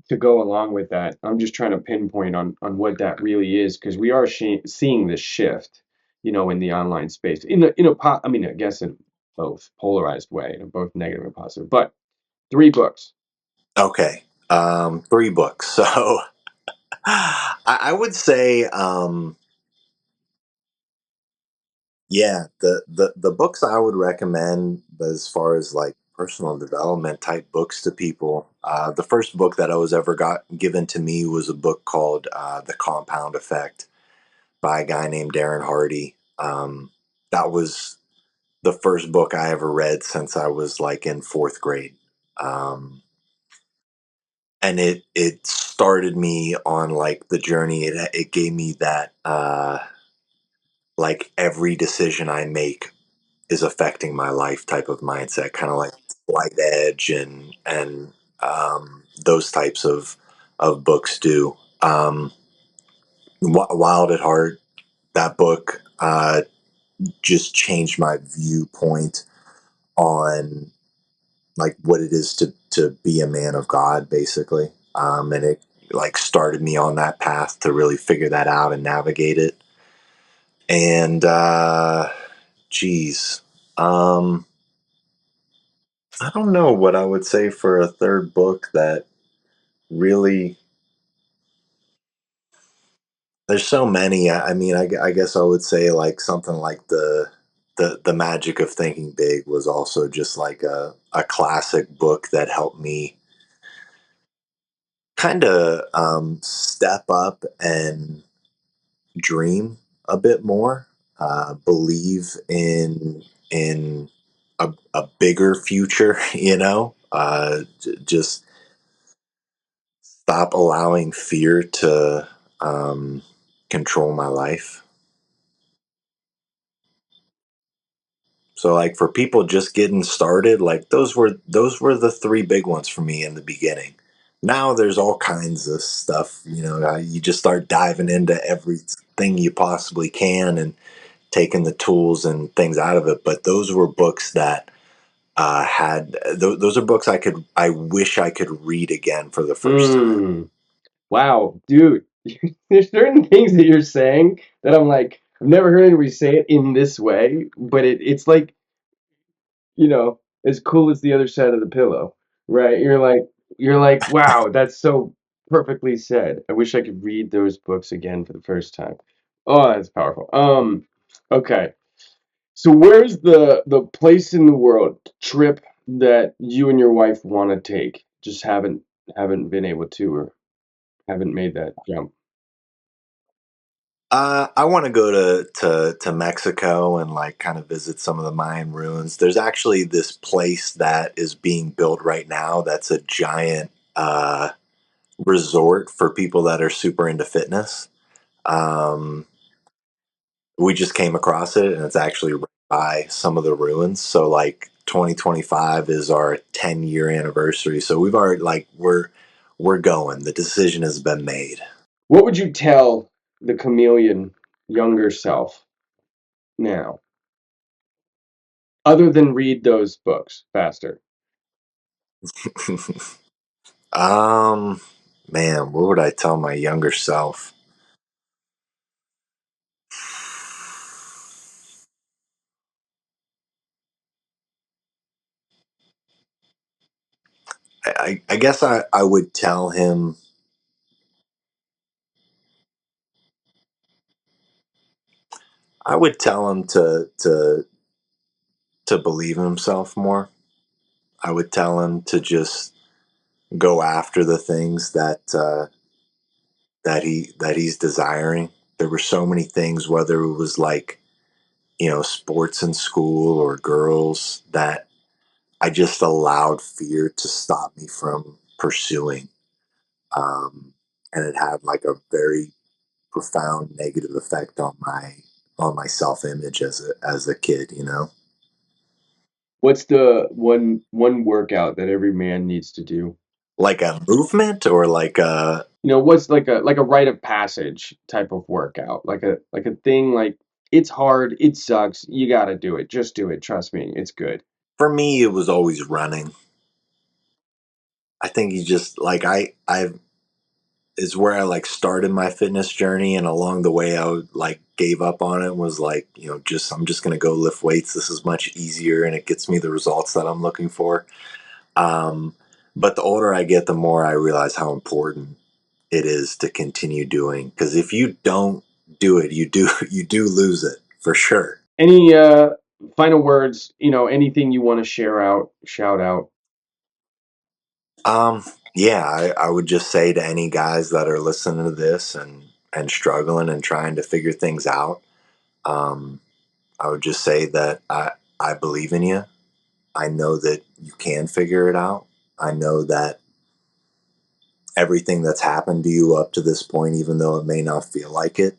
To go along with that, I'm just trying to pinpoint on what that really is because we are seeing this shift, in the online space. I mean, I guess in both polarized way, in both negative and positive. But three books. Okay. Three books. So I would say, yeah, the books I would recommend as far as like personal development type books to people. The first book that I was ever got given to me was a book called The Compound Effect by a guy named Darren Hardy. That was the first book I ever read since I was like in fourth grade. Um, and it started me on like the journey. It gave me that like every decision I make is affecting my life type of mindset, kind of like Slight Edge and those types of books do. Wild at Heart, that book just changed my viewpoint on like what it is to be a man of God, basically. And it like started me on that path to really figure that out and navigate it. And geez, um, I don't know what I would say for a third book that really. There's so many. I mean, I guess I would say like something like the Magic of Thinking Big was also just like a classic book that helped me kind of step up and dream a bit more, believe in a bigger future, just stop allowing fear to control my life. So like for people just getting started, like those were the three big ones for me in the beginning. Now there's all kinds of stuff, you just start diving into everything you possibly can and taking the tools and things out of it. But those were books that those are books I wish I could read again for the first time. Mm, wow, dude. There's certain things that you're saying that I'm like, I've never heard anybody say it in this way, but it's like, as cool as the other side of the pillow, right? You're like, wow, that's so perfectly said. I wish I could read those books again for the first time. Oh, that's powerful. Okay. So where's the place in the world trip that you and your wife want to take? Just haven't been able to or haven't made that jump. I want to go to Mexico and like kind of visit some of the Mayan ruins. There's actually this place that is being built right now that's a giant resort for people that are super into fitness. Um, we just came across it, and it's actually right by some of the ruins. So like 2025 is our 10-year anniversary. So we've already like we're going. The decision has been made. What would you tell the chameleon younger self now, other than read those books faster? um, man, what would I tell my younger self? I guess I would tell him. I would tell him to believe in himself more. I would tell him to just go after the things that he's desiring. There were so many things, whether it was like sports in school or girls, that I just allowed fear to stop me from pursuing, and it had like a very profound negative effect on on my self image as a kid, you know? What's the one workout that every man needs to do? Like a movement or like a What's like a rite of passage type of workout? Like a thing like it's hard, it sucks, you got to do it. Just do it. Trust me, it's good. for me it was always running. I think you just like I is where I like started my fitness journey, and along the way I would, like gave up on it, was like, you know, just I'm just going to go lift weights. This is much easier and it gets me the results that I'm looking for. Um but the older I get, the more I realize how important it is to continue doing, because if you don't do it, you do lose it for sure. Any final words, anything you want to shout out? Um, yeah, I would just say to any guys that are listening to this and struggling and trying to figure things out, um, I would just say that I believe in you. I know that you can figure it out. I know that everything that's happened to you up to this point, even though it may not feel like it,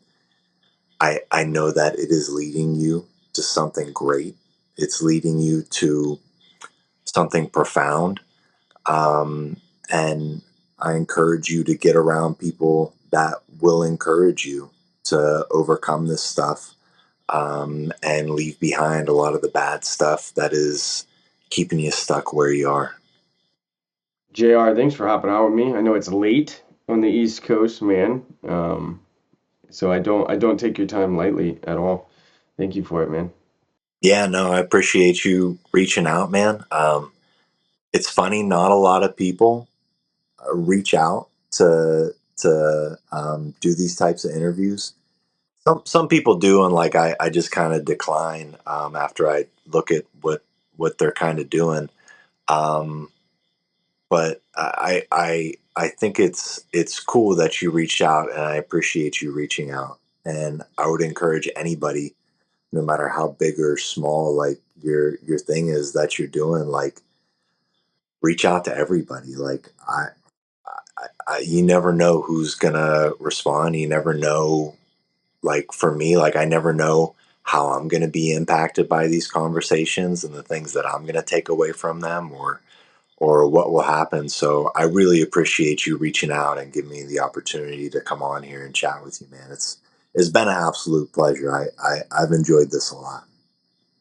I know that it is leading you to something great. It's leading you to something profound. Um, and I encourage you to get around people that will encourage you to overcome this stuff, and leave behind a lot of the bad stuff that is keeping you stuck where you are. JR, thanks for hopping out with me. I know it's late on the East Coast, man. So I don't take your time lightly at all. Thank you for it, man. Yeah, no, I appreciate you reaching out, man. It's funny, not a lot of people reach out to do these types of interviews. Some people do, and like I just kind of decline after I look at what they're kind of doing. Um, but I think it's cool that you reached out, and I appreciate you reaching out. And I would encourage anybody, no matter how big or small, like your thing is that you're doing, like reach out to everybody. Like you never know who's gonna respond. You never know. Like for me, like I never know how I'm going to be impacted by these conversations and the things that I'm going to take away from them, or what will happen. So I really appreciate you reaching out and giving me the opportunity to come on here and chat with you, man. It's been an absolute pleasure. I've enjoyed this a lot.